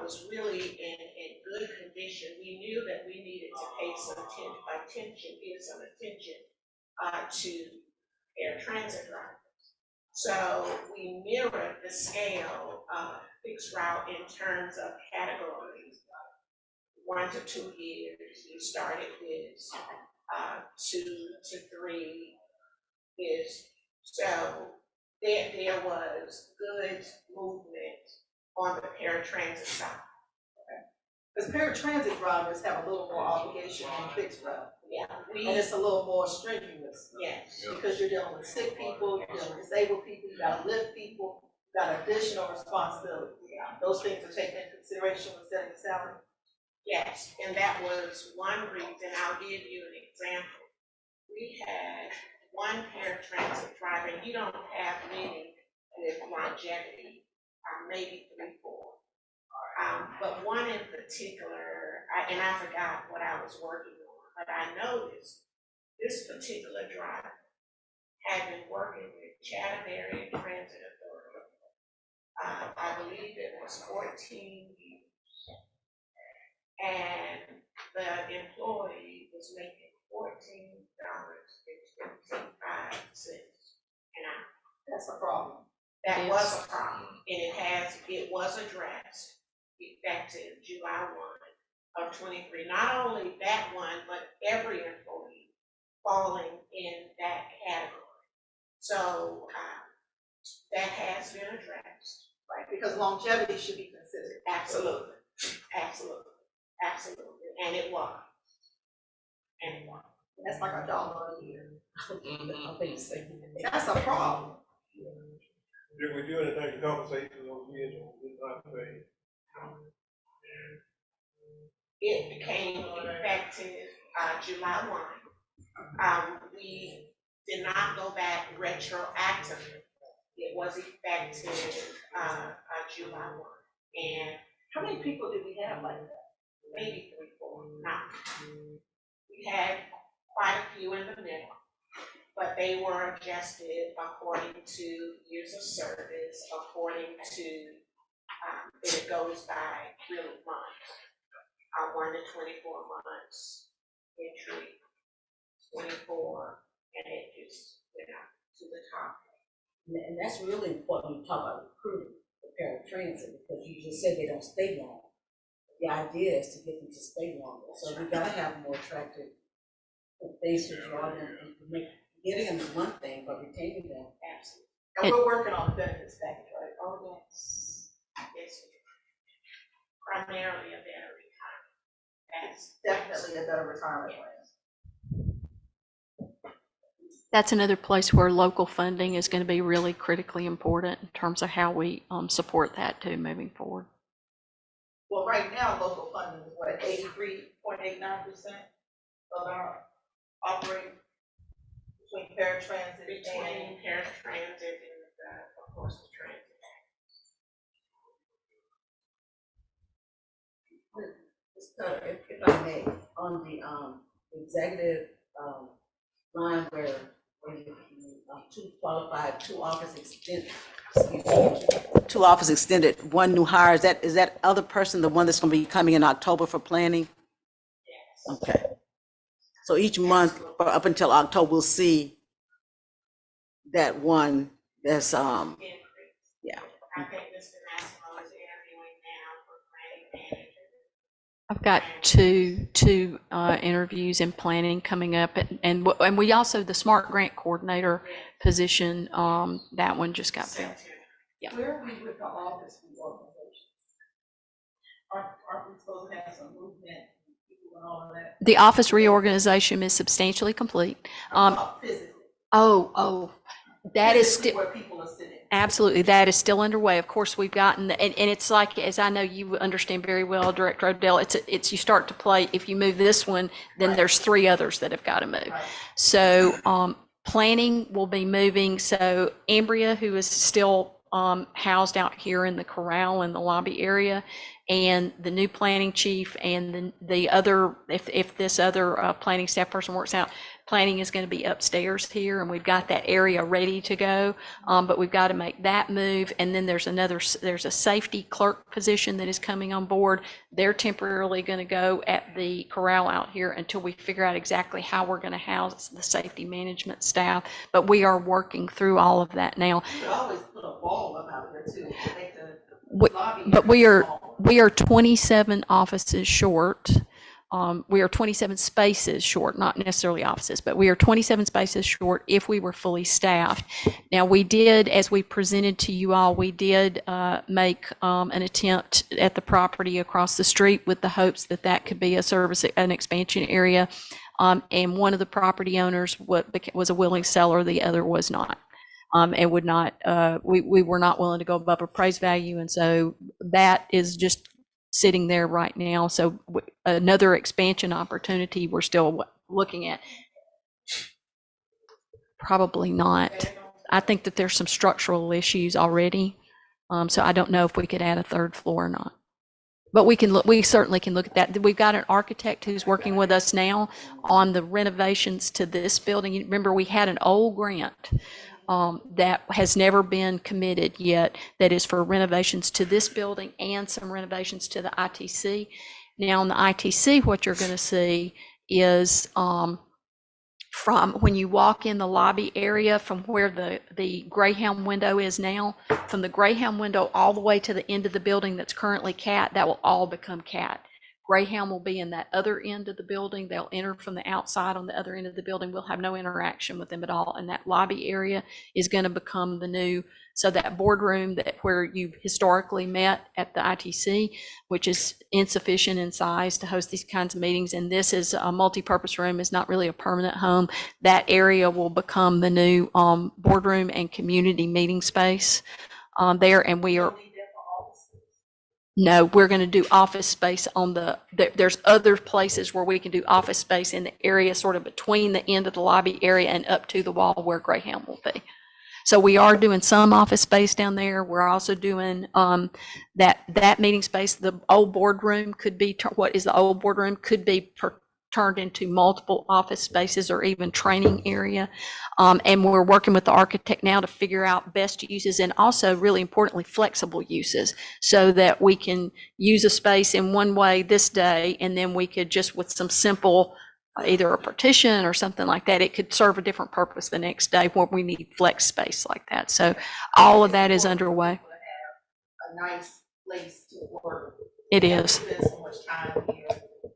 Speaker 12: was really in good condition, we knew that we needed to pay some attention to paratransit drivers. So we mirrored the scale of fixed route in terms of categories. 1 to 2 years, we started with 2 to 3 years. So there was good movement on the paratransit side.
Speaker 16: Because paratransit drivers have a little more obligation than fixed route.
Speaker 12: Yeah,
Speaker 16: And it's a little more strenuous.
Speaker 12: Yes.
Speaker 16: Because you're dealing with sick people, you're dealing with disabled people, you gotta lift people, you got additional responsibility. Those things are taken into consideration when setting the salary.
Speaker 12: Yes, and that was one reason. I'll give you an example. We had one paratransit driver, and you don't have many with longevity, maybe 3, 4. But one in particular, and I forgot what I was working on, but I noticed this particular driver had been working with Chatham Area Transit Authority. I believe it was 14 years. And the employee was making $14.25 an hour.
Speaker 16: That's a problem.
Speaker 12: That was a problem, and it was addressed effective July 1 of 23. Not only that one, but every employee falling in that category. So that has been addressed.
Speaker 16: Right, because longevity should be considered.
Speaker 12: Absolutely, absolutely, absolutely, and it was. And it was.
Speaker 16: That's like $1 a year.
Speaker 3: I think so.
Speaker 16: That's a problem.
Speaker 11: Did we do anything to compensate for those years when we did not pay?
Speaker 12: It became effective July 1. We did not go back retroactively. It was effective July 1. And
Speaker 16: How many people did we have like that?
Speaker 12: maybe 3, 4, not. We had quite a few in the middle, but they were adjusted according to years of service, according to, and it goes by really months. 1 to 24 months, entry, 24, and it just went up to the top.
Speaker 3: And that's really important when you talk about recruiting for paratransit, because you just said they don't stay long. The idea is to get them to stay longer, so we gotta have more attractive things to draw them and make, getting them is one thing, but retaining them.
Speaker 12: Absolutely.
Speaker 16: And we're working on the benefits package, right?
Speaker 12: Oh, yes. Yes. Primarily a better retirement. That's
Speaker 16: Definitely a better retirement plan.
Speaker 9: That's another place where local funding is going to be really critically important in terms of how we support that too moving forward.
Speaker 16: Well, right now, local funding is what, 83.89% of our operating between paratransit
Speaker 12: Between
Speaker 16: and.
Speaker 12: paratransit and, of course, the transit.
Speaker 3: Ms. Cutter, if I may, on the executive line where you two qualified, two office extended, one new hire, is that other person the one that's gonna be coming in October for planning?
Speaker 12: Yes.
Speaker 3: Okay. So each month, or up until October, we'll see that one that's,
Speaker 12: Increase.
Speaker 3: yeah.
Speaker 12: I think Mr. Massimo is interviewing now for planning manager.
Speaker 9: I've got two interviews in planning coming up, and we also, the Smart Grant Coordinator position, that one just got filled. Yeah.
Speaker 16: Where are we with the office reorganization? Aren't we supposed to have some movement and all of that?
Speaker 9: The office reorganization is substantially complete.
Speaker 16: Physically.
Speaker 9: That is
Speaker 16: Physically
Speaker 9: still.
Speaker 16: where people are sitting.
Speaker 9: Absolutely, that is still underway. Of course, we've gotten, and it's like, as I know you understand very well, Director Odell, it's you start to play, if you move this one, then there's three others that have got to move.
Speaker 16: Right.
Speaker 9: So planning will be moving. So Ambria, who is still housed out here in the corral in the lobby area, and the new planning chief and the other, if this other planning staff person works out, planning is going to be upstairs here, and we've got that area ready to go, but we've got to make that move. And then there's a safety clerk position that is coming on board. They're temporarily going to go at the corral out here until we figure out exactly how we're going to house the safety management staff, but we are working through all of that now.
Speaker 16: You could always put a wall up out there too, to make the lobby.
Speaker 9: But we are 27 offices short. We are 27 spaces short, not necessarily offices, but we are 27 spaces short if we were fully staffed. Now, we did, as we presented to you all, we did make an attempt at the property across the street with the hopes that that could be an expansion area. And one of the property owners was a willing seller, the other was not. And would not, we were not willing to go above appraised value. And so that is just sitting there right now. So another expansion opportunity we're still looking at. Probably not. I think that there's some structural issues already. So I don't know if we could add a third floor or not. But we certainly can look at that. We've got an architect who's working with us now on the renovations to this building. You remember, we had an old grant that has never been committed yet, that is for renovations to this building and some renovations to the ITC. Now, in the ITC, what you're going to see is from when you walk in the lobby area, from where the Greyhound window is now, from the Greyhound window all the way to the end of the building that's currently CAT, that will all become CAT. Greyhound will be in that other end of the building. They'll enter from the outside on the other end of the building. We'll have no interaction with them at all. And that lobby area is going to become the new, so that boardroom where you historically met at the ITC, which is insufficient in size to host these kinds of meetings. And this is a multi-purpose room. It's not really a permanent home. That area will become the new boardroom and community meeting space there. And we are, no, we're going to do office space on there's other places where we can do office space in the area sort of between the end of the lobby area and up to the wall where Greyhound will be. So we are doing some office space down there. We're also doing that meeting space. The old boardroom could be, what is the old boardroom could be turned into multiple office spaces or even training area. And we're working with the architect now to figure out best uses and also, really importantly, flexible uses, so that we can use a space in one way this day, and then we could just, with some simple, either a partition or something like that, it could serve a different purpose the next day where we need flex space like that. So all of that is underway.
Speaker 16: A nice place to work.
Speaker 9: It is.
Speaker 16: Spend so much time here.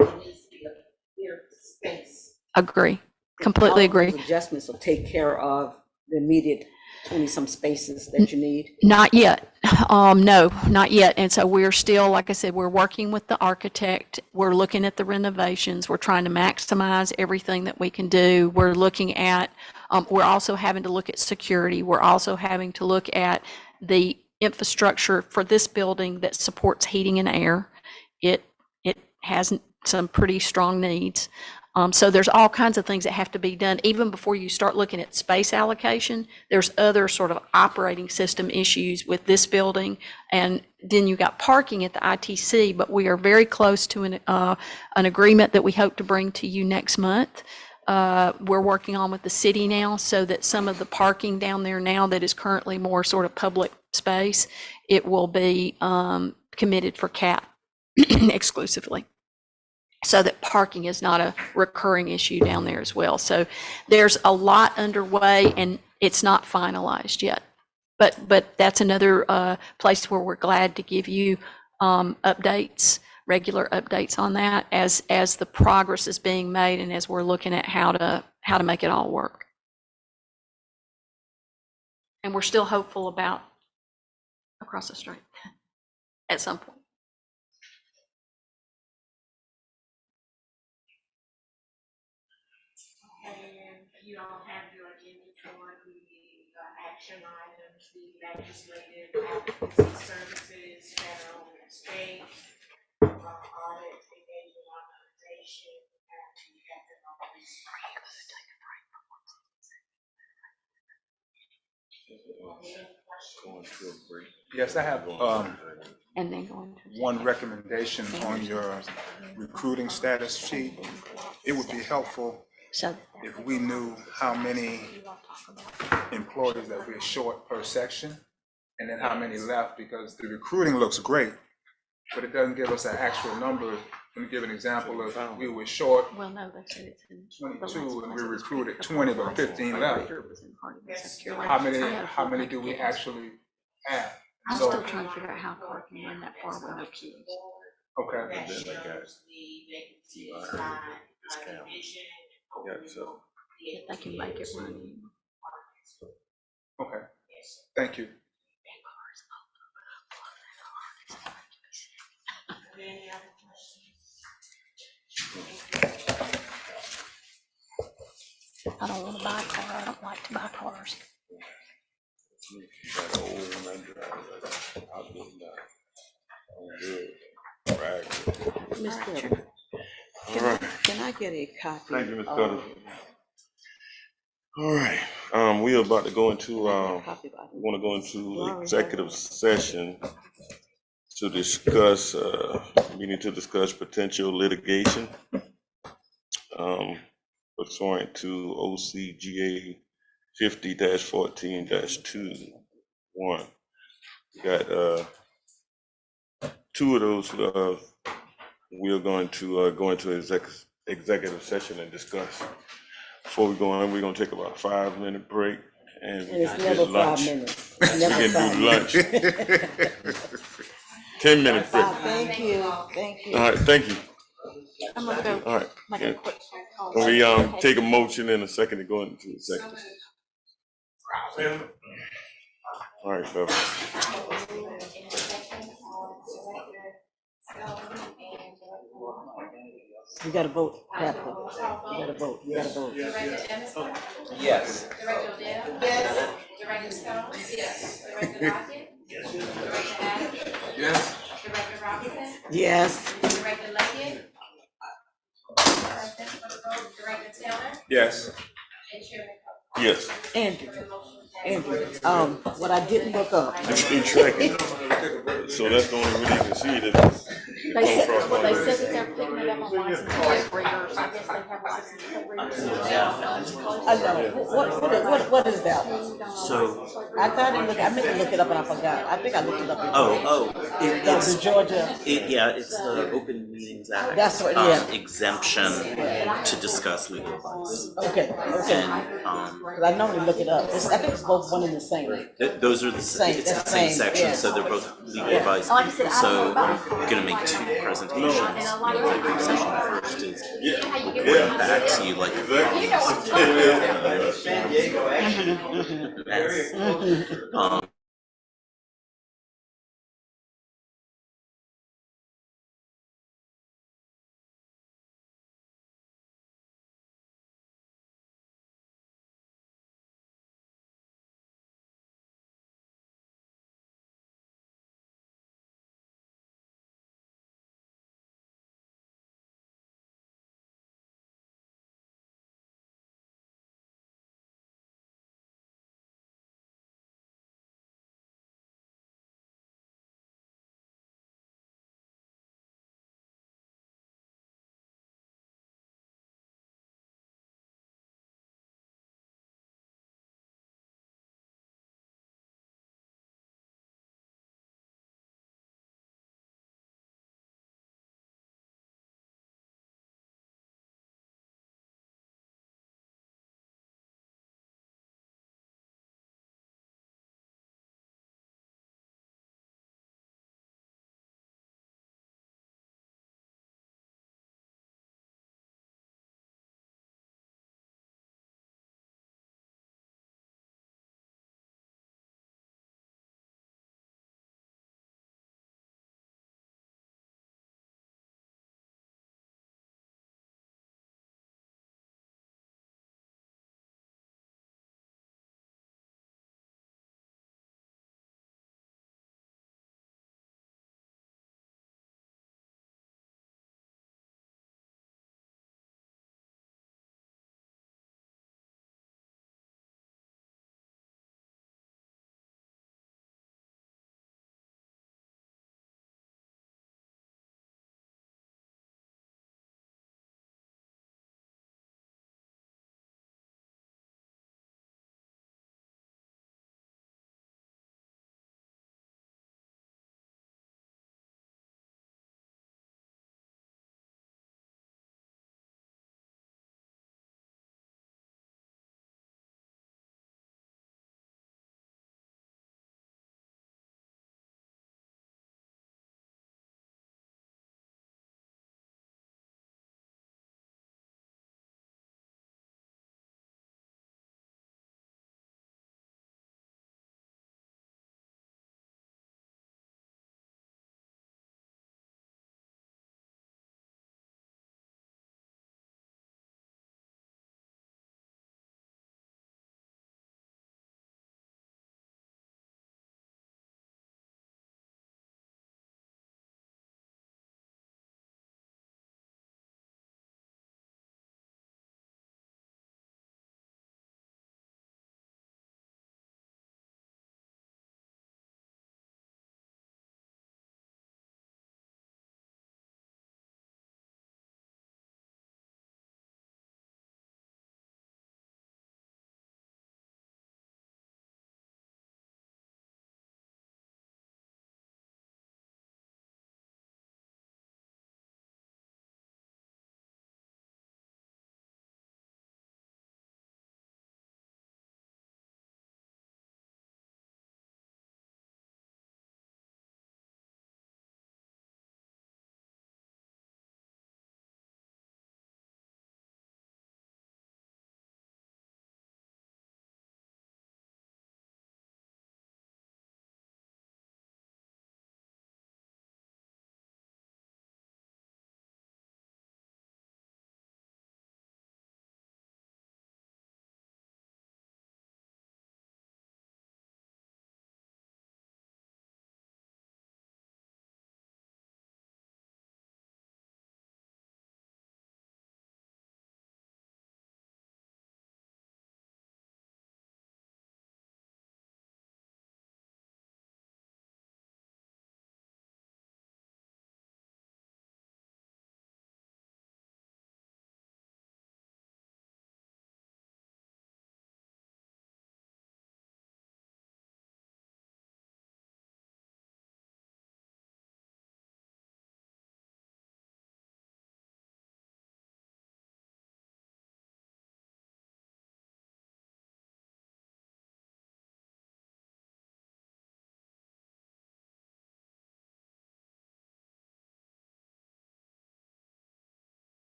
Speaker 16: It needs to be a clear space.
Speaker 9: Agree. Completely agree.
Speaker 3: Adjustments will take care of the immediate 20-some spaces that you need?
Speaker 9: Not yet. No, not yet. And so we're still, like I said, we're working with the architect. We're looking at the renovations. We're trying to maximize everything that we can do. We're looking at We're also having to look at security. We're also having to look at the infrastructure for this building that supports heating and air. It has some pretty strong needs. So there's all kinds of things that have to be done. Even before you start looking at space allocation, there's other sort of operating system issues with this building. And then you got parking at the ITC, but we are very close to an agreement that we hope to bring to you next month. We're working on with the city now so that some of the parking down there now that is currently more sort of public space, it will be committed for CAT exclusively, so that parking is not a recurring issue down there as well. So there's a lot underway and it's not finalized yet. But that's another place where we're glad to give you updates, regular updates on that as the progress is being made and as we're looking at how to make it all work. And we're still hopeful about across the street at some point.
Speaker 12: And you all have your agenda for the action items, the legislative advocacy services, federal and state, audit, engagement authorization, and the economic.
Speaker 11: Yes, I have,
Speaker 9: And then going to
Speaker 11: one recommendation on your recruiting status sheet. It would be helpful if we knew how many employees that we're short per section, and then how many left, because the recruiting looks great, but it doesn't give us an actual number. Let me give an example of, we were short
Speaker 9: Well, no, they said it's in
Speaker 11: 22 and we recruited 20, but 15 left. How many do we actually have?
Speaker 9: I'm
Speaker 11: So,
Speaker 9: still trying to figure out how Clark can run that far with no kids.
Speaker 11: okay,
Speaker 9: If they can make it run.
Speaker 11: okay, thank you.
Speaker 12: Any other questions?
Speaker 9: I don't want to buy a car. I don't like to buy cars.
Speaker 3: Mr. Chairman,
Speaker 2: All right.
Speaker 3: can I get a copy?
Speaker 2: Thank you, Ms.
Speaker 3: of-
Speaker 2: Cutter. All right, we are about to go into, we want to go into executive session to discuss, we need to discuss potential litigation pursuant to OCGA 50-14-2-1. We got two of those we are going to go into executive session and discuss. Before we go in, we're gonna take about a 5-minute break and we
Speaker 3: It's
Speaker 2: can
Speaker 3: never
Speaker 2: get lunch.
Speaker 3: 5 minutes.
Speaker 2: We
Speaker 3: Never
Speaker 2: can
Speaker 3: 5
Speaker 2: do
Speaker 3: minutes.
Speaker 2: lunch. 10-minute break.
Speaker 3: Thank you, thank you.
Speaker 2: All right, thank you.
Speaker 9: I'm gonna go
Speaker 2: All right.
Speaker 9: make
Speaker 2: Yeah.
Speaker 9: a quick phone call.
Speaker 2: Can we take a motion in a second to go into executive? All right, Beverly.
Speaker 3: You gotta vote, Patrick. You gotta vote, you gotta vote.
Speaker 5: Director Emerson?
Speaker 7: Yes.
Speaker 5: Director Odell? Yes. Director Stone? Yes. Director Lockett? Yes. Director Adams?
Speaker 11: Yes.
Speaker 5: Director Robinson?
Speaker 3: Yes.
Speaker 5: Director Leggett? President for the vote, Director Taylor?
Speaker 11: Yes.
Speaker 5: And Chairman
Speaker 2: Yes.
Speaker 3: Andrew, what I didn't look up.
Speaker 2: Just be tracking. So that's the only way you can see it.
Speaker 9: They said that they're picking it up on license plate readers. I guess they have license plate readers.
Speaker 3: I know, what is that one?
Speaker 7: So,
Speaker 3: I thought I meant to look it up and I forgot. I think I looked it up.
Speaker 7: it's,
Speaker 3: The Georgia,
Speaker 7: it's the Open Meetings Act.
Speaker 3: That's what- yeah.
Speaker 7: Exemption to discuss legal advice.
Speaker 3: okay, okay.
Speaker 7: And,
Speaker 3: 'Cause I normally look it up. I think it's both one and the same.
Speaker 7: those are
Speaker 3: Same,
Speaker 7: it's the
Speaker 3: that's
Speaker 7: same
Speaker 3: same,
Speaker 7: section,
Speaker 3: yeah.
Speaker 7: so they're both legal
Speaker 3: Yeah.
Speaker 7: advice.
Speaker 9: Like I said, I
Speaker 7: So
Speaker 9: don't know
Speaker 7: you're gonna make two presentations. Executive session first is
Speaker 2: Yeah.
Speaker 7: bring back to you like. That's,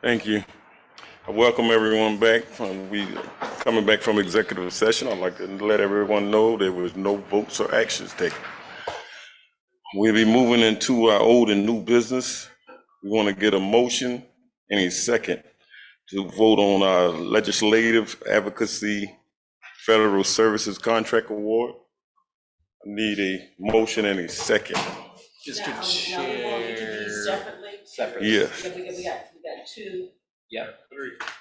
Speaker 2: Thank you. I welcome everyone back. We coming back from executive session. I'd like to let everyone know there was no votes or actions taken. We'll be moving into our old and new business. We want to get a motion and a second to vote on our legislative advocacy federal services contract award. I need a motion and a second.
Speaker 8: Mr.
Speaker 3: Now, we want to do these
Speaker 8: Chair.
Speaker 3: separately?
Speaker 8: Separately.
Speaker 2: Yes.
Speaker 3: Yeah, we got two.
Speaker 8: Yep.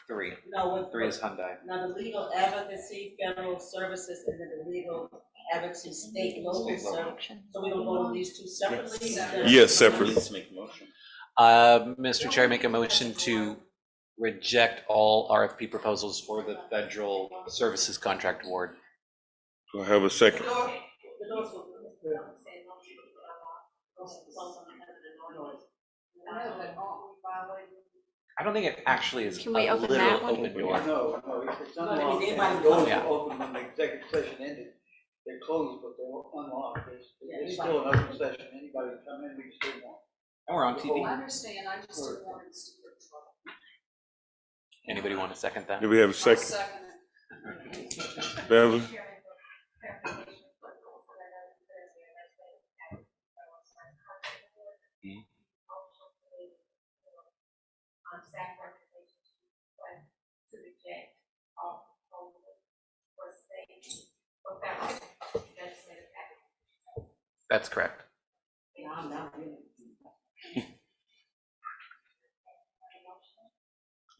Speaker 8: Three.
Speaker 3: No,
Speaker 8: Three is Hyundai.
Speaker 3: now the legal advocacy, federal services, and then the legal advocacy, state, local service. So we're gonna vote on these two separately?
Speaker 2: Yes, separately.
Speaker 8: Mr. Chair, make a motion to reject all RFP proposals for the federal services contract award.
Speaker 2: Do I have a second?
Speaker 8: I don't think it actually is a
Speaker 9: Can we open that
Speaker 8: literal
Speaker 9: one?
Speaker 8: open door.
Speaker 17: No, it's unlocked.
Speaker 3: anybody-
Speaker 17: Doors
Speaker 8: Yeah.
Speaker 17: are open when the executive session ended. They're closed, but they're unlocked. It's still an open session. Anybody can come in, we can still want.
Speaker 8: And we're on
Speaker 5: I
Speaker 8: TV.
Speaker 5: understand, I just didn't want it to get trouble.
Speaker 8: Anybody want to second that?
Speaker 2: Do we have a
Speaker 5: I'll
Speaker 2: second?
Speaker 5: second it.
Speaker 2: Beverly?
Speaker 13: On staff recommendations to reject all proposals for state, for federal legislative action.
Speaker 8: That's correct.
Speaker 3: I'm not really.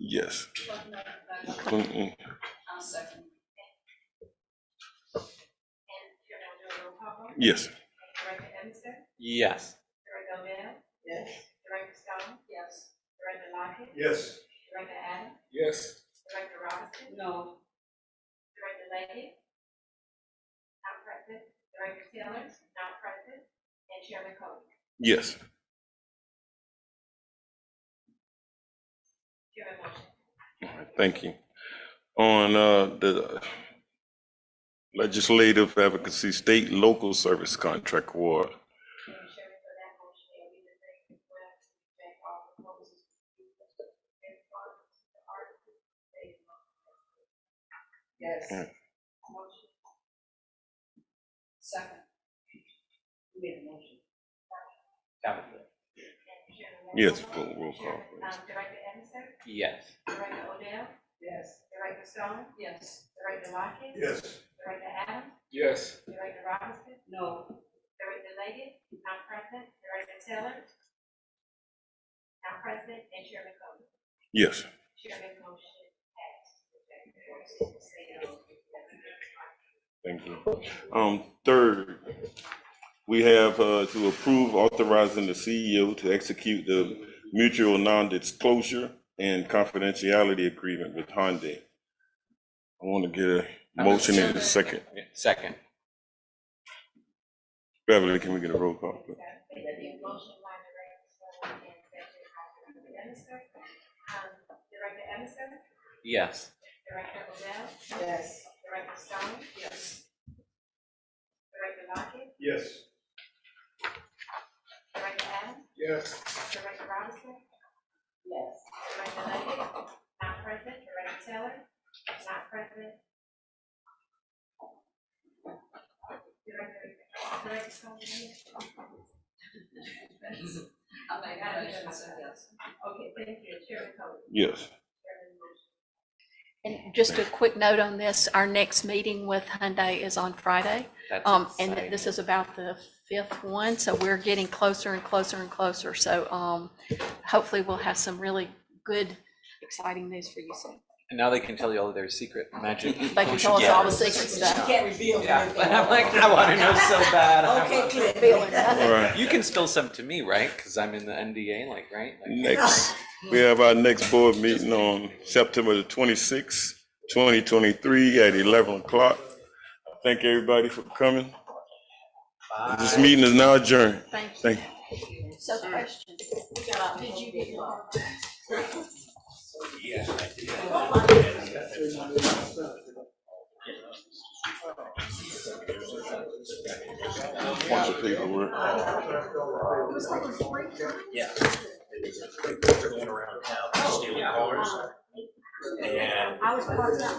Speaker 2: Yes.
Speaker 5: I'll second.
Speaker 13: And Chairman, we'll do a roll call vote.
Speaker 2: Yes.
Speaker 13: Director Emerson,
Speaker 8: Yes.
Speaker 13: Director Odell,
Speaker 3: Yes.
Speaker 13: Director Stone,
Speaker 5: Yes.
Speaker 13: Director Lockett,
Speaker 11: Yes.
Speaker 13: Director Adams,
Speaker 11: Yes.
Speaker 13: Director Robinson,
Speaker 3: No.
Speaker 13: Director Leggett, not present, Director Taylor, not present, and Chairman Cole.
Speaker 2: Yes.
Speaker 13: Chairman motion.
Speaker 2: All right, thank you. On the legislative advocacy state local service contract award.
Speaker 13: Chairman, for that motion, it will be the same as well, to reject all proposals.
Speaker 3: Yes.
Speaker 2: Yeah.
Speaker 13: Motion.
Speaker 5: Second.
Speaker 3: You made a motion.
Speaker 2: Yes, roll call, please.
Speaker 13: Director Emerson,
Speaker 8: Yes.
Speaker 13: Director Odell,
Speaker 3: Yes.
Speaker 13: Director Stone,
Speaker 5: Yes.
Speaker 13: Director Lockett,
Speaker 11: Yes.
Speaker 13: Director Adams,
Speaker 11: Yes.
Speaker 13: Director Robinson,
Speaker 3: No.
Speaker 13: Director Leggett, not present, Director Taylor, not present, and Chairman Cole.
Speaker 2: Yes.
Speaker 13: Chairman motion passed.
Speaker 2: Thank you. Third, we have to approve authorizing the CEO to execute the mutual non-disclosure and confidentiality agreement with Hyundai. I want to get a motion in a second.
Speaker 8: Second.
Speaker 2: Beverly, can we get a roll call, please?
Speaker 13: Motion by Director Stone and second by Director Emerson. Director Emerson,
Speaker 8: Yes.
Speaker 13: Director Odell,
Speaker 3: Yes.
Speaker 13: Director Stone,
Speaker 5: Yes.
Speaker 13: Director Lockett,
Speaker 11: Yes.
Speaker 13: Director Adams,
Speaker 11: Yes.
Speaker 13: Director Robinson,
Speaker 3: Yes.
Speaker 13: Director Leggett, not present, Director Taylor, not present. Director Stone,
Speaker 5: I think I motion said yes.
Speaker 13: okay, thank you, Chairman Cole.
Speaker 2: Yes.
Speaker 9: And just a quick note on this, our next meeting with Hyundai is on Friday.
Speaker 8: That's
Speaker 9: And
Speaker 8: exciting.
Speaker 9: this is about the fifth one, so we're getting closer and closer and closer. So hopefully we'll have some really good, exciting news for you soon.
Speaker 8: And now they can tell you all their secret magic.
Speaker 9: They can tell us all the secret
Speaker 3: You
Speaker 9: stuff.
Speaker 3: can't reveal
Speaker 8: Yeah,
Speaker 3: anything.
Speaker 8: but I'm like, I want to know so bad.
Speaker 3: Okay, Clint.
Speaker 2: All right.
Speaker 8: You can spill some to me, right? Because I'm in the NDA, like, right? Like,
Speaker 2: Next, we have our next board meeting on September the 26th, 2023 at 11 o'clock. Thank everybody for coming. This meeting is now adjourned.
Speaker 9: Thank you.
Speaker 2: Thank you.
Speaker 9: So question, did you get your?
Speaker 11: Yes, I did.
Speaker 2: Bunch of paperwork.
Speaker 11: Yeah.
Speaker 18: They're going around town stealing cars. And.
Speaker 6: I was part of that.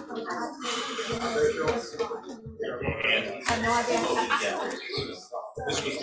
Speaker 18: And.
Speaker 6: I had no idea.
Speaker 18: Yeah. This was